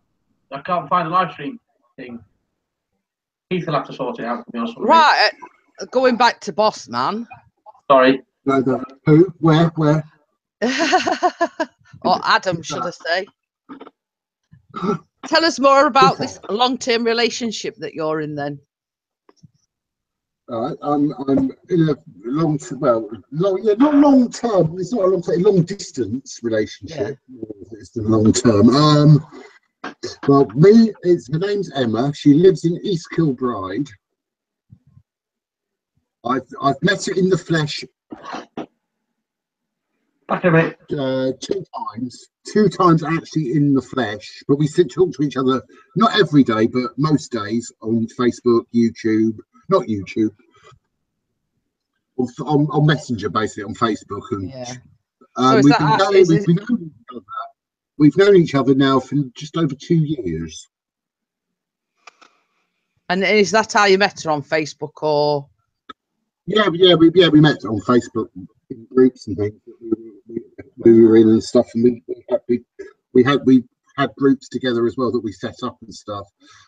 I can't find the live stream thing. Keith will have to sort it out for me or something. Right, going back to Boss Man. Sorry. No, who? Where? Or Adam, should I say? Tell us more about this long-term relationship that you're in, then. All right, I'm in a not long term. It's not a long distance relationship. Yeah. It's the long term. Well, her name's Emma. She lives in East Kilbride. I've met her in the flesh. Back a minute. 2 times actually in the flesh, but we still talk to each other, not every day, but most days on Facebook, YouTube, not YouTube, on Messenger, basically on Facebook. And yeah. We've known each other now for just over 2 years. And is that how you met her, on Facebook, or? Yeah, we met on Facebook in groups and things we were in and stuff, and we had groups together as well that we set up and stuff.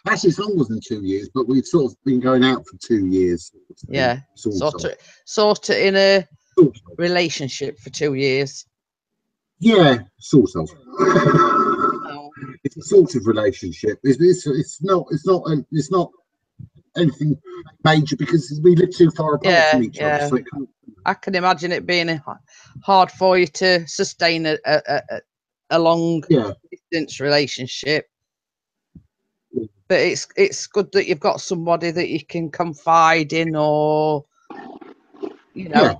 Actually, it's longer than 2 years, but we've sort of been going out for 2 years. Yeah, sort it in Sort of. relationship for 2 years. Yeah, sort of. Oh. It's a sort of relationship. It's not anything major because we live too far apart from each other. So it can't, I can imagine it being hard for you to sustain a long distance relationship. But it's good that you've got somebody that you can confide in, or you know. Yeah.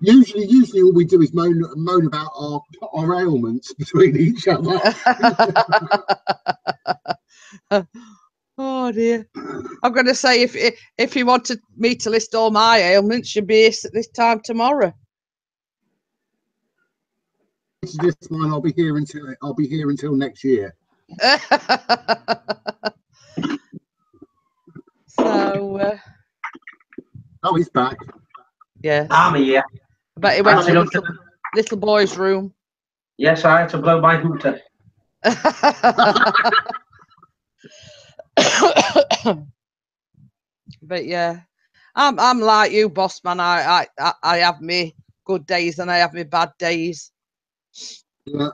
Usually all we do is moan about our ailments between each other. Oh dear. I'm going to say if you wanted me to list all my ailments, you'd be here at this time tomorrow. This one, I'll be here until next year. So Oh, he's back. Yeah. I'm here. I bet he went to the little boy's room. Yes, I had to blow my hooter. But yeah, I'm like you, boss man. I have me good days and I have me bad days. Yeah.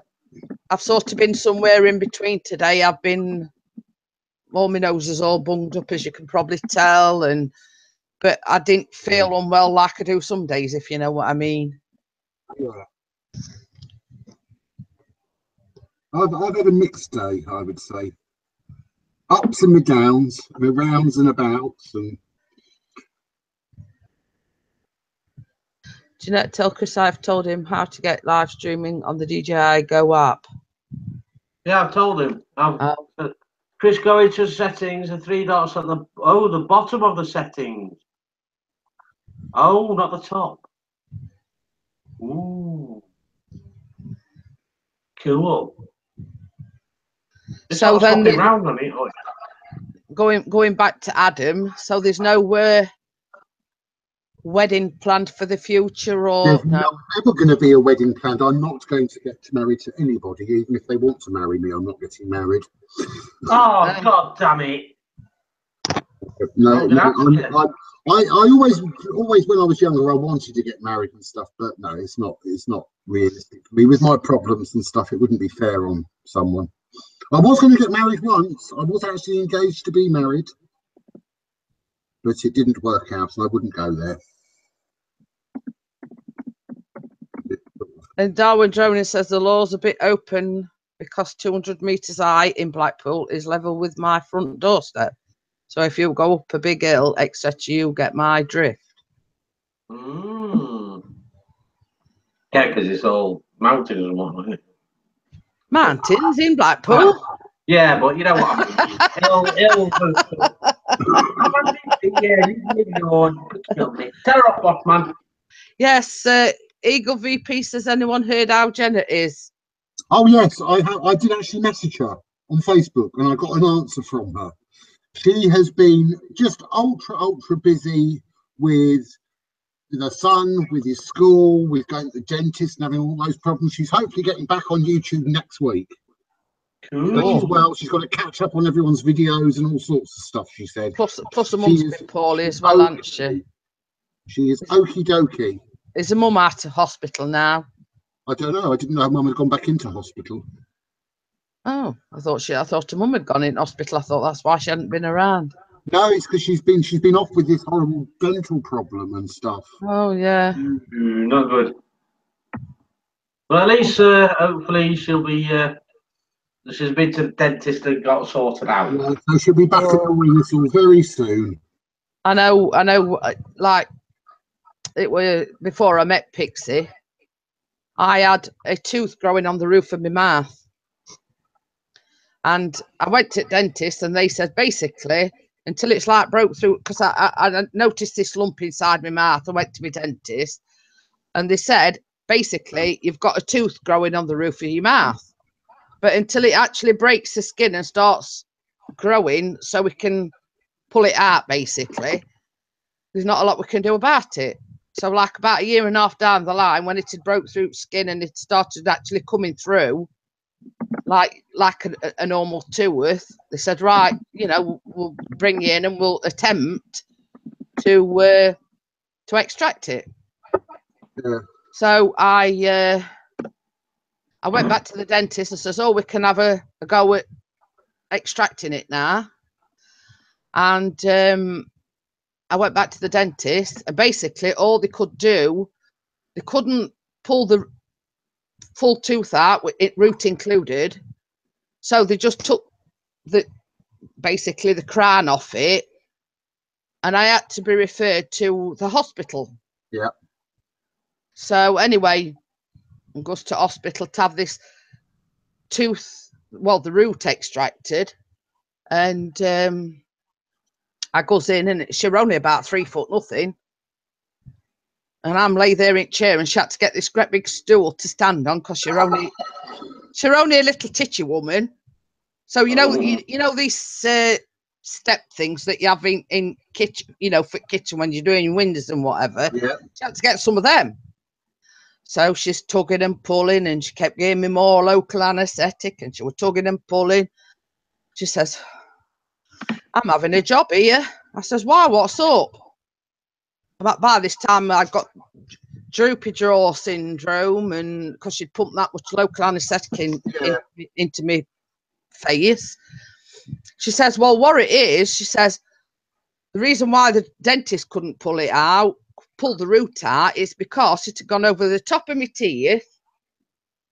I've sort of been somewhere in between today. I've been, all my nose is all bunged up, as you can probably tell, but I didn't feel unwell like I do some days, if you know what I mean. Yeah. I've had a mixed day, I would say. Ups and downs, the rounds and abouts, and Do you know, tell Chris I've told him how to get live streaming on the DJI Go app. Yeah, I've told him. Chris, go into settings, the three dots at the bottom of the settings. Oh, not the top. Ooh. Cool. It's So then round on it. going back to Adam, so there's no wedding planned for the future, or there's not ever going to be a wedding planned. I'm not going to get married to anybody, even if they want to marry me. I'm not getting married. Oh, God damn it! No, I always when I was younger, I wanted to get married and stuff, but no, it's not realistic for me. With my problems and stuff, it wouldn't be fair on someone. I was going to get married once. I was actually engaged to be married, but it didn't work out, and I wouldn't go there. And Darwin Droning says the law's a bit open because 200 metres high in Blackpool is level with my front doorstep. So if you go up a big hill, etc., you get my drift. Yeah, because it's all mountains and whatnot, isn't it? Mountains in Blackpool? Yeah, but you know what I mean. Tell her off, boss man. Yes, Eagle VP says, anyone heard how Jenna is? Oh yes, I did actually message her on Facebook, and I got an answer from her. She has been just ultra busy with the son, with his school, with going to the dentist and having all those problems. She's hopefully getting back on YouTube next week. Cool. She's well. She's got to catch up on everyone's videos and all sorts of stuff, she said. Plus her mum's been poorly as well, hasn't she? She is okie dokie. Is her mum out of hospital now? I don't know. I didn't know her mum had gone back into hospital. Oh, I thought her mum had gone in hospital. I thought that's why she hadn't been around. No, it's because she's been off with this horrible dental problem and stuff. Oh yeah. Not good. Well, at least hopefully she'll be. She's been to the dentist and got sorted out. Yeah, so she'll be back in the wheels very soon. I know. Like it was before I met Pixie. I had a tooth growing on the roof of my mouth. And I went to the dentist and they said, basically, until it's like broke through, because I noticed this lump inside my mouth. I went to my dentist and they said, basically, you've got a tooth growing on the roof of your mouth. But until it actually breaks the skin and starts growing so we can pull it out, basically, there's not a lot we can do about it. So like about 1.5 years down the line, when it had broke through skin and it started actually coming through, like a normal tooth, they said, right, we'll bring you in and we'll attempt to extract it. Yeah. So I went back to the dentist and says, "Oh, we can have a go at extracting it now." And I went back to the dentist, and basically all they could do, they couldn't pull the full tooth out with it root included, so they just took basically the crown off it, and I had to be referred to the hospital. Yeah. So anyway, I goes to hospital to have this tooth, well, the root extracted, and I goes in, and she were only about 3 foot nothing, and I'm lay there in chair, and she had to get this great big stool to stand on because you're only a little titchy woman. So you know these step things that you have in kitchen, for kitchen when you're doing windows and whatever. Yeah. She had to get some of them. So she's tugging and pulling, and she kept giving me more local anaesthetic, and she was tugging and pulling. She says, "I'm having a job here." I says, "Why? What's up?" By this time, I'd got droopy jaw syndrome, and because she'd pumped that much local anaesthetic into me face. She says, "Well, what it is," she says, "the reason why the dentist couldn't pull the root out, is because it had gone over the top of my teeth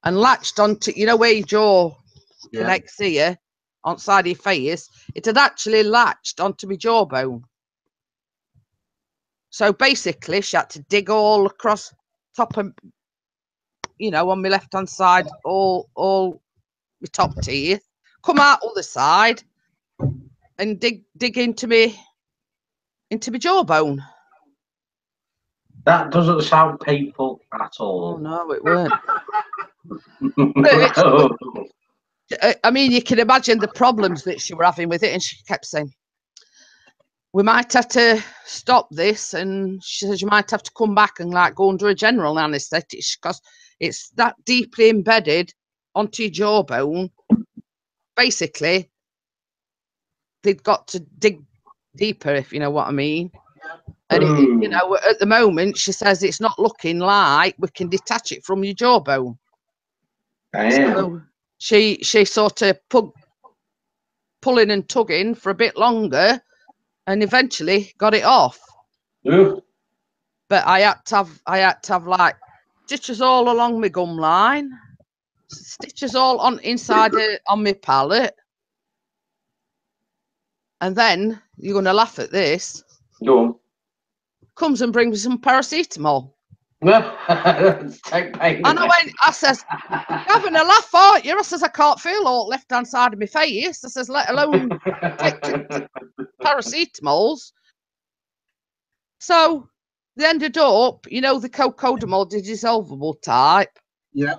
and latched onto, where your jaw connects here, on side of your face. It had actually latched onto my jawbone. So basically, she had to dig all across top of, on my left-hand side, all my top teeth, come out other side, and dig into my jawbone." That doesn't sound painful at Oh all. no, it weren't. I mean, you can imagine the problems that she were having with it, and she kept saying, "We might have to stop this," and she says, "You might have to come back and go under a general anaesthetic because it's that deeply embedded onto your jawbone. Basically, they've got to dig deeper, if you know what I mean." And at the moment, she says it's not looking like we can detach it from your jawbone. So she sort of pulling and tugging for a bit longer, and eventually got it off. Yeah. But I had to have like stitches all along my gum line, stitches all on my palate, and then you're going to laugh at this. Go on. Comes and brings me some paracetamol. Take pain. And I says, "You're having a laugh, aren't you?" I says, "I can't feel all left-hand side of my face." I says, "Let alone take paracetamols." So they ended up, the cocodamol, the dissolvable type. Yeah.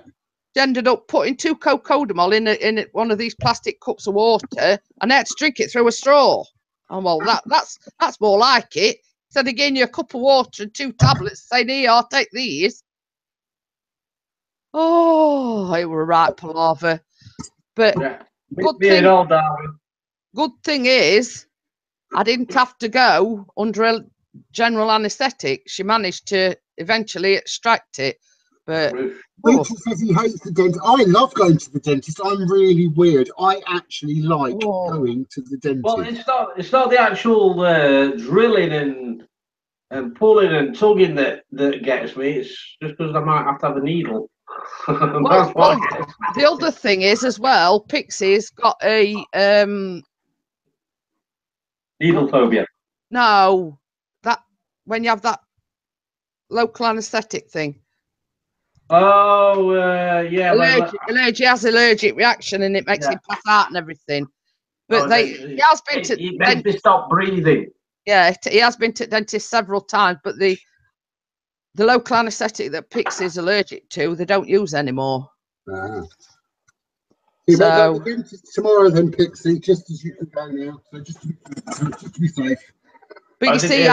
They ended up putting 2 cocodamol in one of these plastic cups of water, and I had to drink it through a straw. And well, that's more like it. So they gave you a cup of water and 2 tablets, saying, "Here, I'll take these." Oh, it were a right palaver. But good thing is, I didn't have to go under a general anaesthetic. She managed to eventually extract it. But Peter says he hates the dentist. I love going to the dentist. I'm really weird. I actually like going to the dentist. Well, it's not the actual drilling and pulling and tugging that gets me. It's just because I might have to have a needle. That's what the other thing is as well, Pixie's got a needle phobia. No, that when you have that local anaesthetic thing. Oh, yeah. Allergy has allergic reaction, and it makes him pass out and everything. But he has been to. It makes me stop breathing. Yeah, he has been to the dentist several times, but the local anaesthetic that Pixie's allergic to, they don't use anymore. You better go to the dentist tomorrow then, Pixie, just as you can go now. So just to be safe. But you see,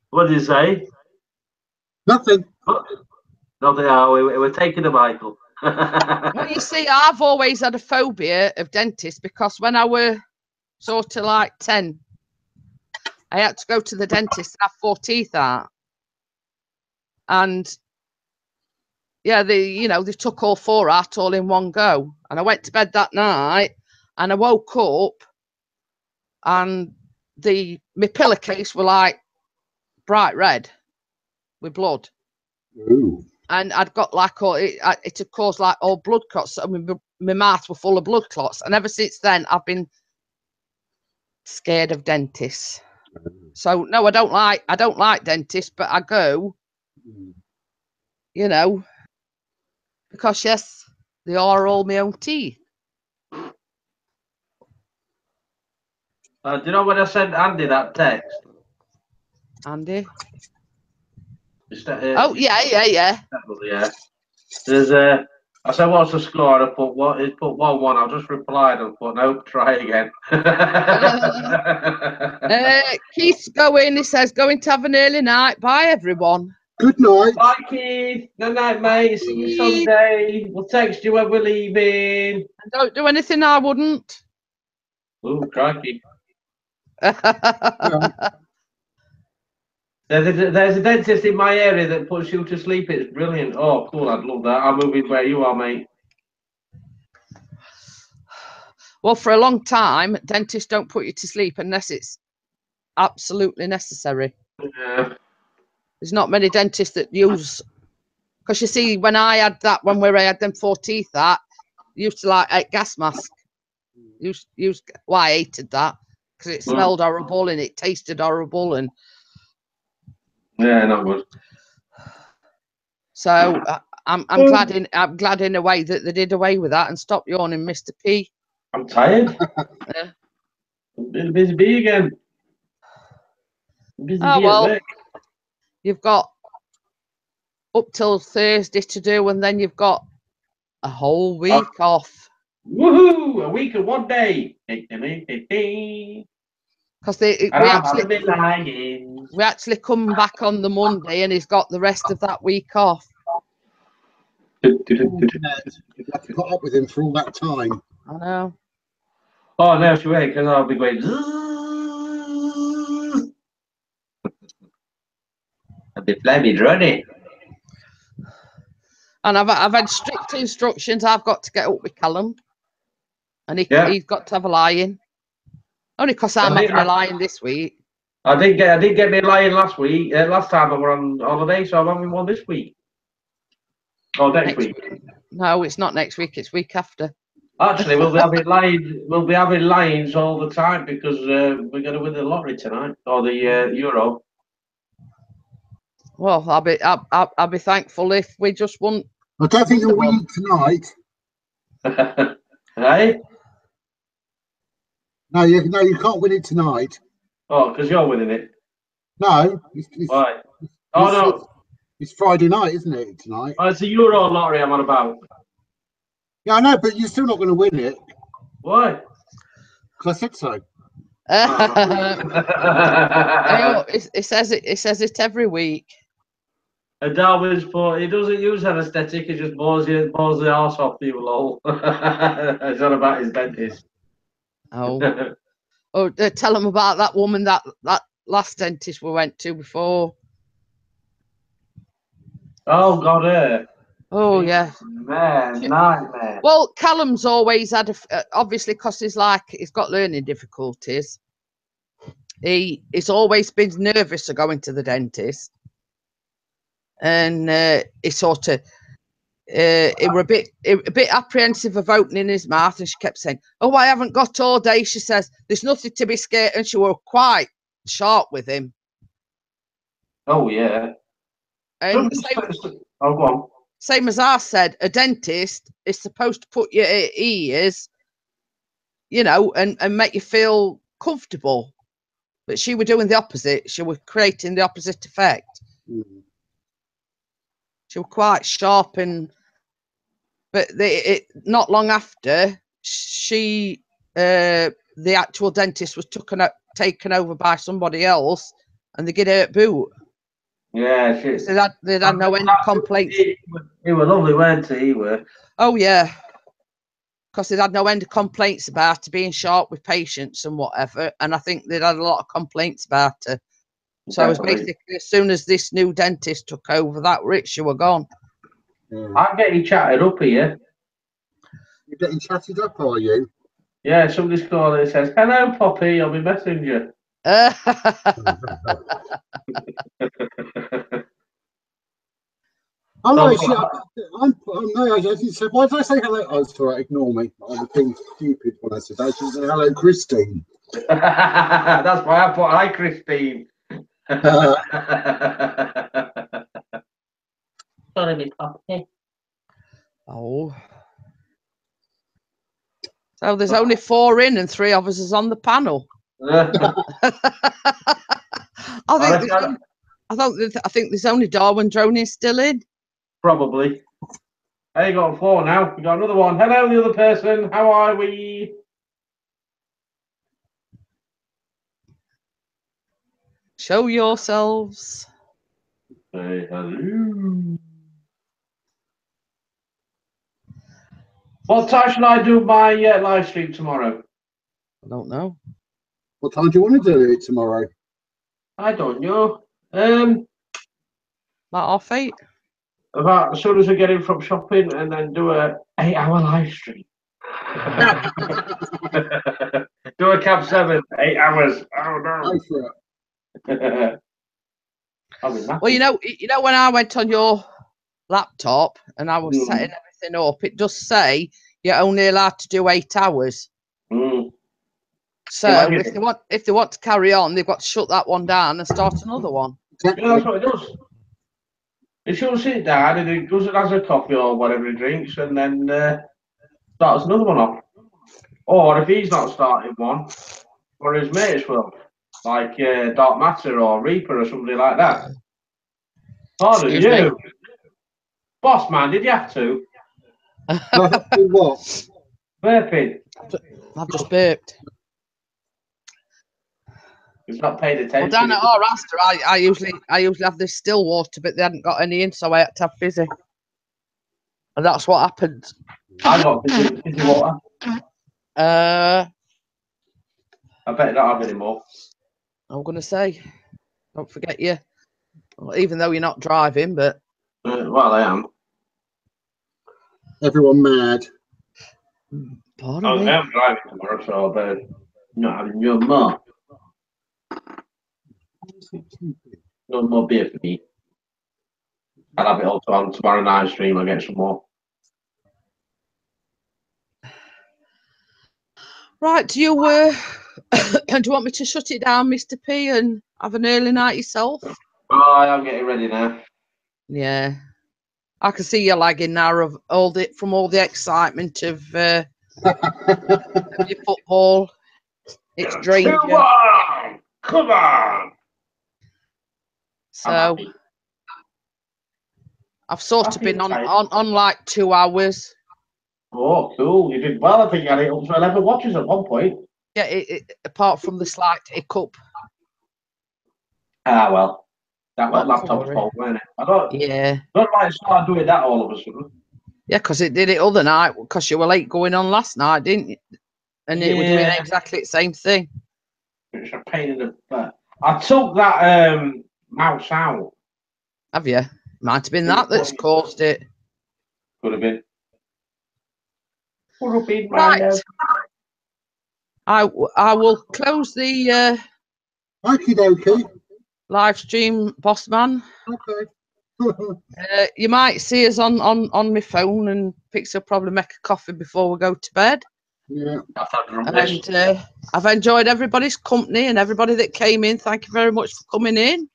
what did you say? Nothing. Nothing. We're taking a Michael. Well, you see, I've always had a phobia of dentists because when I were sort of like 10, I had to go to the dentist and have 4 teeth out. And yeah, they took all 4 out all in one go. And I went to bed that night and I woke up and my pillowcase were like bright red with blood. Ooh. And I'd got like it had caused like all blood clots. So my mouth were full of blood clots. And ever since then, I've been scared of dentists. So no, I don't like dentists, but I go, because yes, they are all my own teeth. Do you know when I sent Andy that text? Andy? Oh yeah. Yeah. There's I said, what's the score? I put what? He put 1-1. I just replied and put, nope, try again. Keith's going. He says, going to have an early night. Bye, everyone. Good night. Bye, Keith. Good night, mate. See you Sunday. We'll text you when we're leaving. And don't do anything I wouldn't. Ooh, crikey. Yeah. There's a dentist in my area that puts you to sleep. It's brilliant. Oh, cool. I'd love that. I'm moving where you are, mate. Well, for a long time, dentists don't put you to sleep unless it's absolutely necessary. Yeah. There's not many dentists that use, because you see, when I had that one where I had them 4 teeth, that used to like a gas mask. I hated that because it smelled horrible and it tasted horrible, and Yeah, not good. so I'm glad in a way that they did away with that and stopped yawning, Mr. P. I'm tired. Yeah. I'm busy bee again. Busy bee at Well, work. you've got up till Thursday to do, and then you've got a whole week off. Woohoo! A week and 1 day. Because we actually come back on the Monday, and he's got the rest of that week off. You'd have to put up with him for all that time. I know. Oh, no, she wait, because I'll be going. I'll be flaming running. And I've had strict instructions. I've got to get up with Callum, and he's got to have a lie-in. Only because I'm having a lie-in this week. I did get me a lie-in last week. Last time I were on holiday, so I'm having one this week. Oh, next week. No, it's not next week. It's week after. Actually, we'll be having lions all the time because we're going to win the lottery tonight or the Euro. Well, I'll be thankful if we just won. I don't think you'll win tonight. Hey? No, you can't win it tonight. Oh, because you're winning it. No. Why? No. It's Friday night, isn't it, tonight? Oh, it's a Euro lottery I'm on about. Yeah, I know, but you're still not going to win it. Why? Because I said so. It says it every week. And Darwin's he doesn't use anaesthetic, he just bores the arse off you, lol. It's not about his dentist. Oh. Tell him about that woman, that last dentist we went to before. Oh, God, her. Oh, yeah. Man, nightmare. Well, Callum's always had, obviously, because he's got learning difficulties. He's always been nervous of going to the dentist. And he sort of, he were a bit apprehensive of opening his mouth, and she kept saying, "Oh, I haven't got all day." She says, "There's nothing to be scared," and she were quite sharp with him. Oh yeah. And go on. Same as I said, a dentist is supposed to put your ears, and make you feel comfortable. But she were doing the opposite. She were creating the opposite effect. Mm-hmm. She was quite sharp, but not long after, the actual dentist was taken over by somebody else, and they get her boot. Yeah, they had no end of complaints. He were lovely, weren't he? He were. Oh yeah, because they had no end of complaints about her being sharp with patients and whatever, and I think they'd had a lot of complaints about her. So it was Definitely. basically as soon as this new dentist took over, that rich you were gone. Yeah. I'm getting chatted up here. You're getting chatted up, are you? Yeah, somebody's calling and says, "Hello, Poppy, on my messenger." Oh no, So, actually, no, I didn't say. Why did I say hello? Oh, it's all right. Ignore me. I was being stupid when I said that. She said, "Hello, Christine." that's why I put hi, Christine. Sorry, me Poppy. Oh. So there's only 4 in and 3 of us is on the panel. I think there's only Darwin Droney still in. Probably. Hey, you got 4 now. We got another one. Hello, the other person. How are we? Show yourselves. Say hello. What time should I do my live stream tomorrow? I don't know. What time do you want to do it tomorrow? I don't know. About 8:30. About as soon as we get in from shopping, and then do a 8-hour live stream. Do a cab 7, 8 hours. Oh Go for it. no. I'll be Well, you know when I went on your laptop and I was Mm. setting everything up, it does say you're only allowed to do 8 hours. Mm. So Imagine. if they want to carry on, they've got to shut that one down and start another one. Yeah, that's what it does. He should sit down and he goes and has a coffee or whatever he drinks, and then starts another one off. Or if he's not starting one, or his mates will, like Dark Matter or Reaper or somebody like that. Pardon Excuse me. you, boss man. Did you have to? Do what? Burping. I've just burped. He's not paid Well, attention. down at our Astor, I usually have this still water, but they hadn't got any in, so I had to have fizzy. And that's what happened. I got fizzy water. I I bet not have any more. was gonna say, don't forget you. Well, even though you're not driving, but Well, I am. Everyone mad. pardon me. I am driving tomorrow, so I better not having no more. No more beer for me. I'll have it also on tomorrow night stream. I'll get some more. Right, do you do you want me to shut it down, Mr. P, and have an early night yourself? Oh, I am getting ready now. Yeah, I can see you lagging now of all the excitement of your football. It's drained Come you. on! Come on! So I've sort of been on like 2 hours. Oh, cool. You did well. I think you had it up to 11 watches at one point. Yeah, apart from the slight hiccup. Ah, well. That was Not to laptop's worry. fault, wasn't it? I don't Yeah. like start doing that all of a sudden. Yeah, because it did it other night because you were late going on last night, didn't you? And it was doing Yeah. exactly the same thing. It's a pain in the butt. I took that mouse out. Have you? Might have been that's caused it. Could have been. Could have been, Right. man. I will close the Okie dokie. live stream, boss man. Okay. You might see us on my phone and Pixie will probably make a coffee before we go to bed. Yeah. And I've enjoyed everybody's company and everybody that came in. Thank you very much for coming in.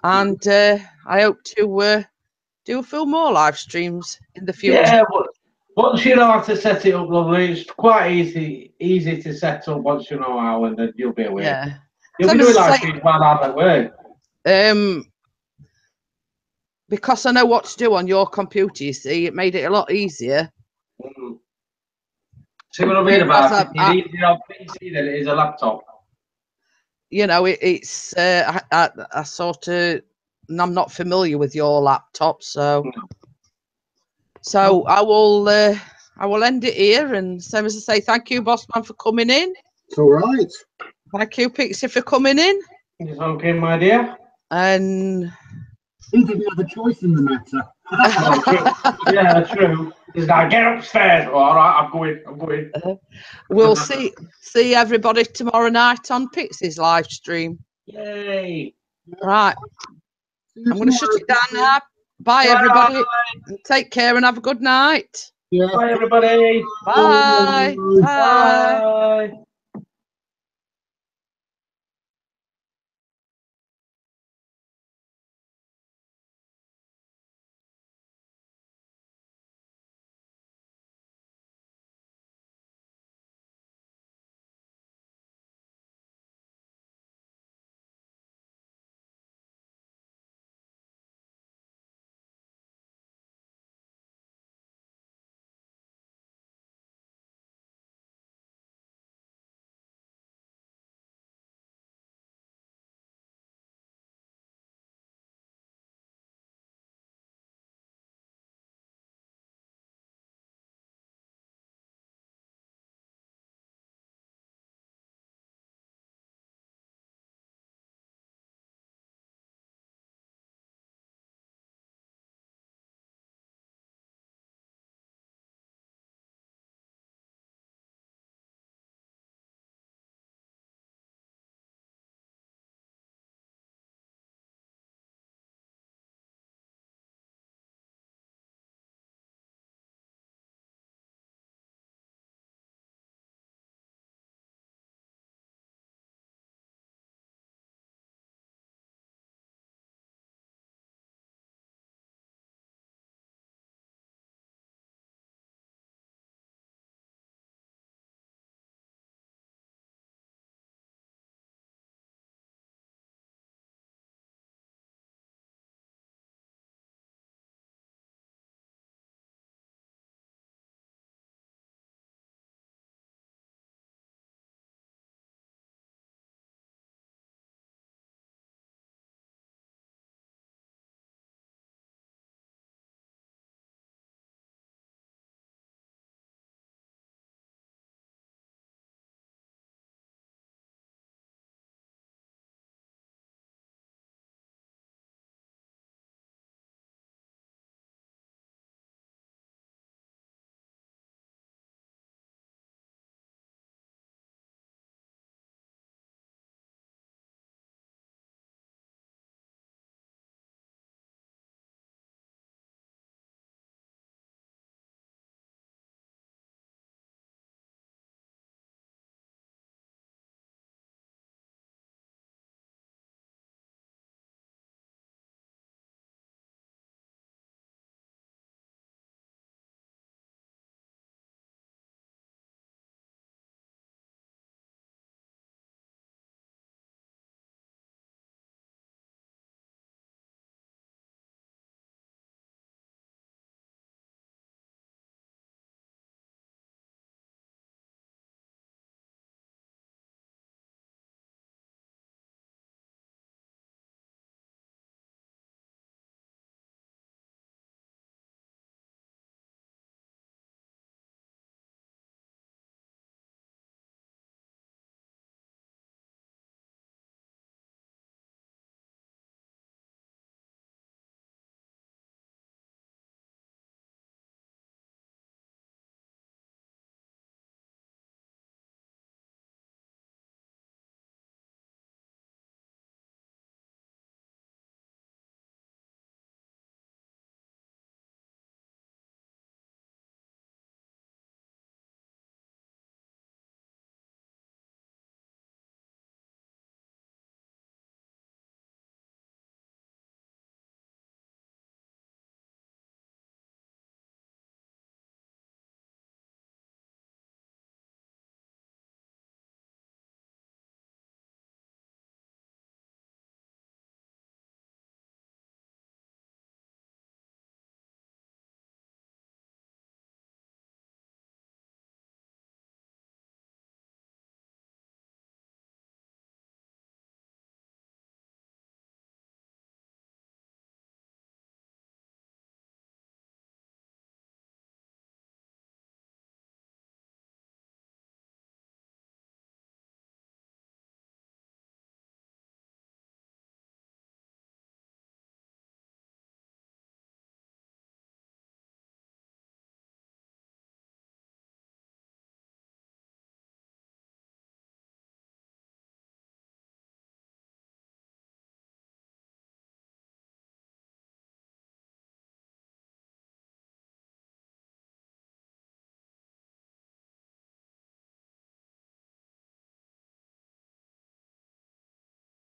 And I hope to do a few more live streams in the future. Yeah, but once you know how to set it up, lovely, it's quite easy to set up once you know how, and then you'll be aware. Yeah. You'll be doing live streams while I'm at work. Because I know what to do on your computer, you see, it made it a lot easier. Mm. See what I mean about it? It's easier on PC than it is a laptop. You know, it's I sort of, I'm not familiar with your laptop, so I will end it here. And same as I say, thank you, Bossman, for coming in. It's all right. Thank you, Pixie, for coming in. It's okay, my dear. And He didn't have a choice in the matter. Yeah, true. He's like, get upstairs. Oh, all right, I'm going. we'll see everybody tomorrow night on Pixie's live stream. Yay. Right. See you I'm going to shut it down tomorrow. now. Bye, everybody. And take care and have a good night. Yeah. Bye, everybody. Bye. Bye. Bye.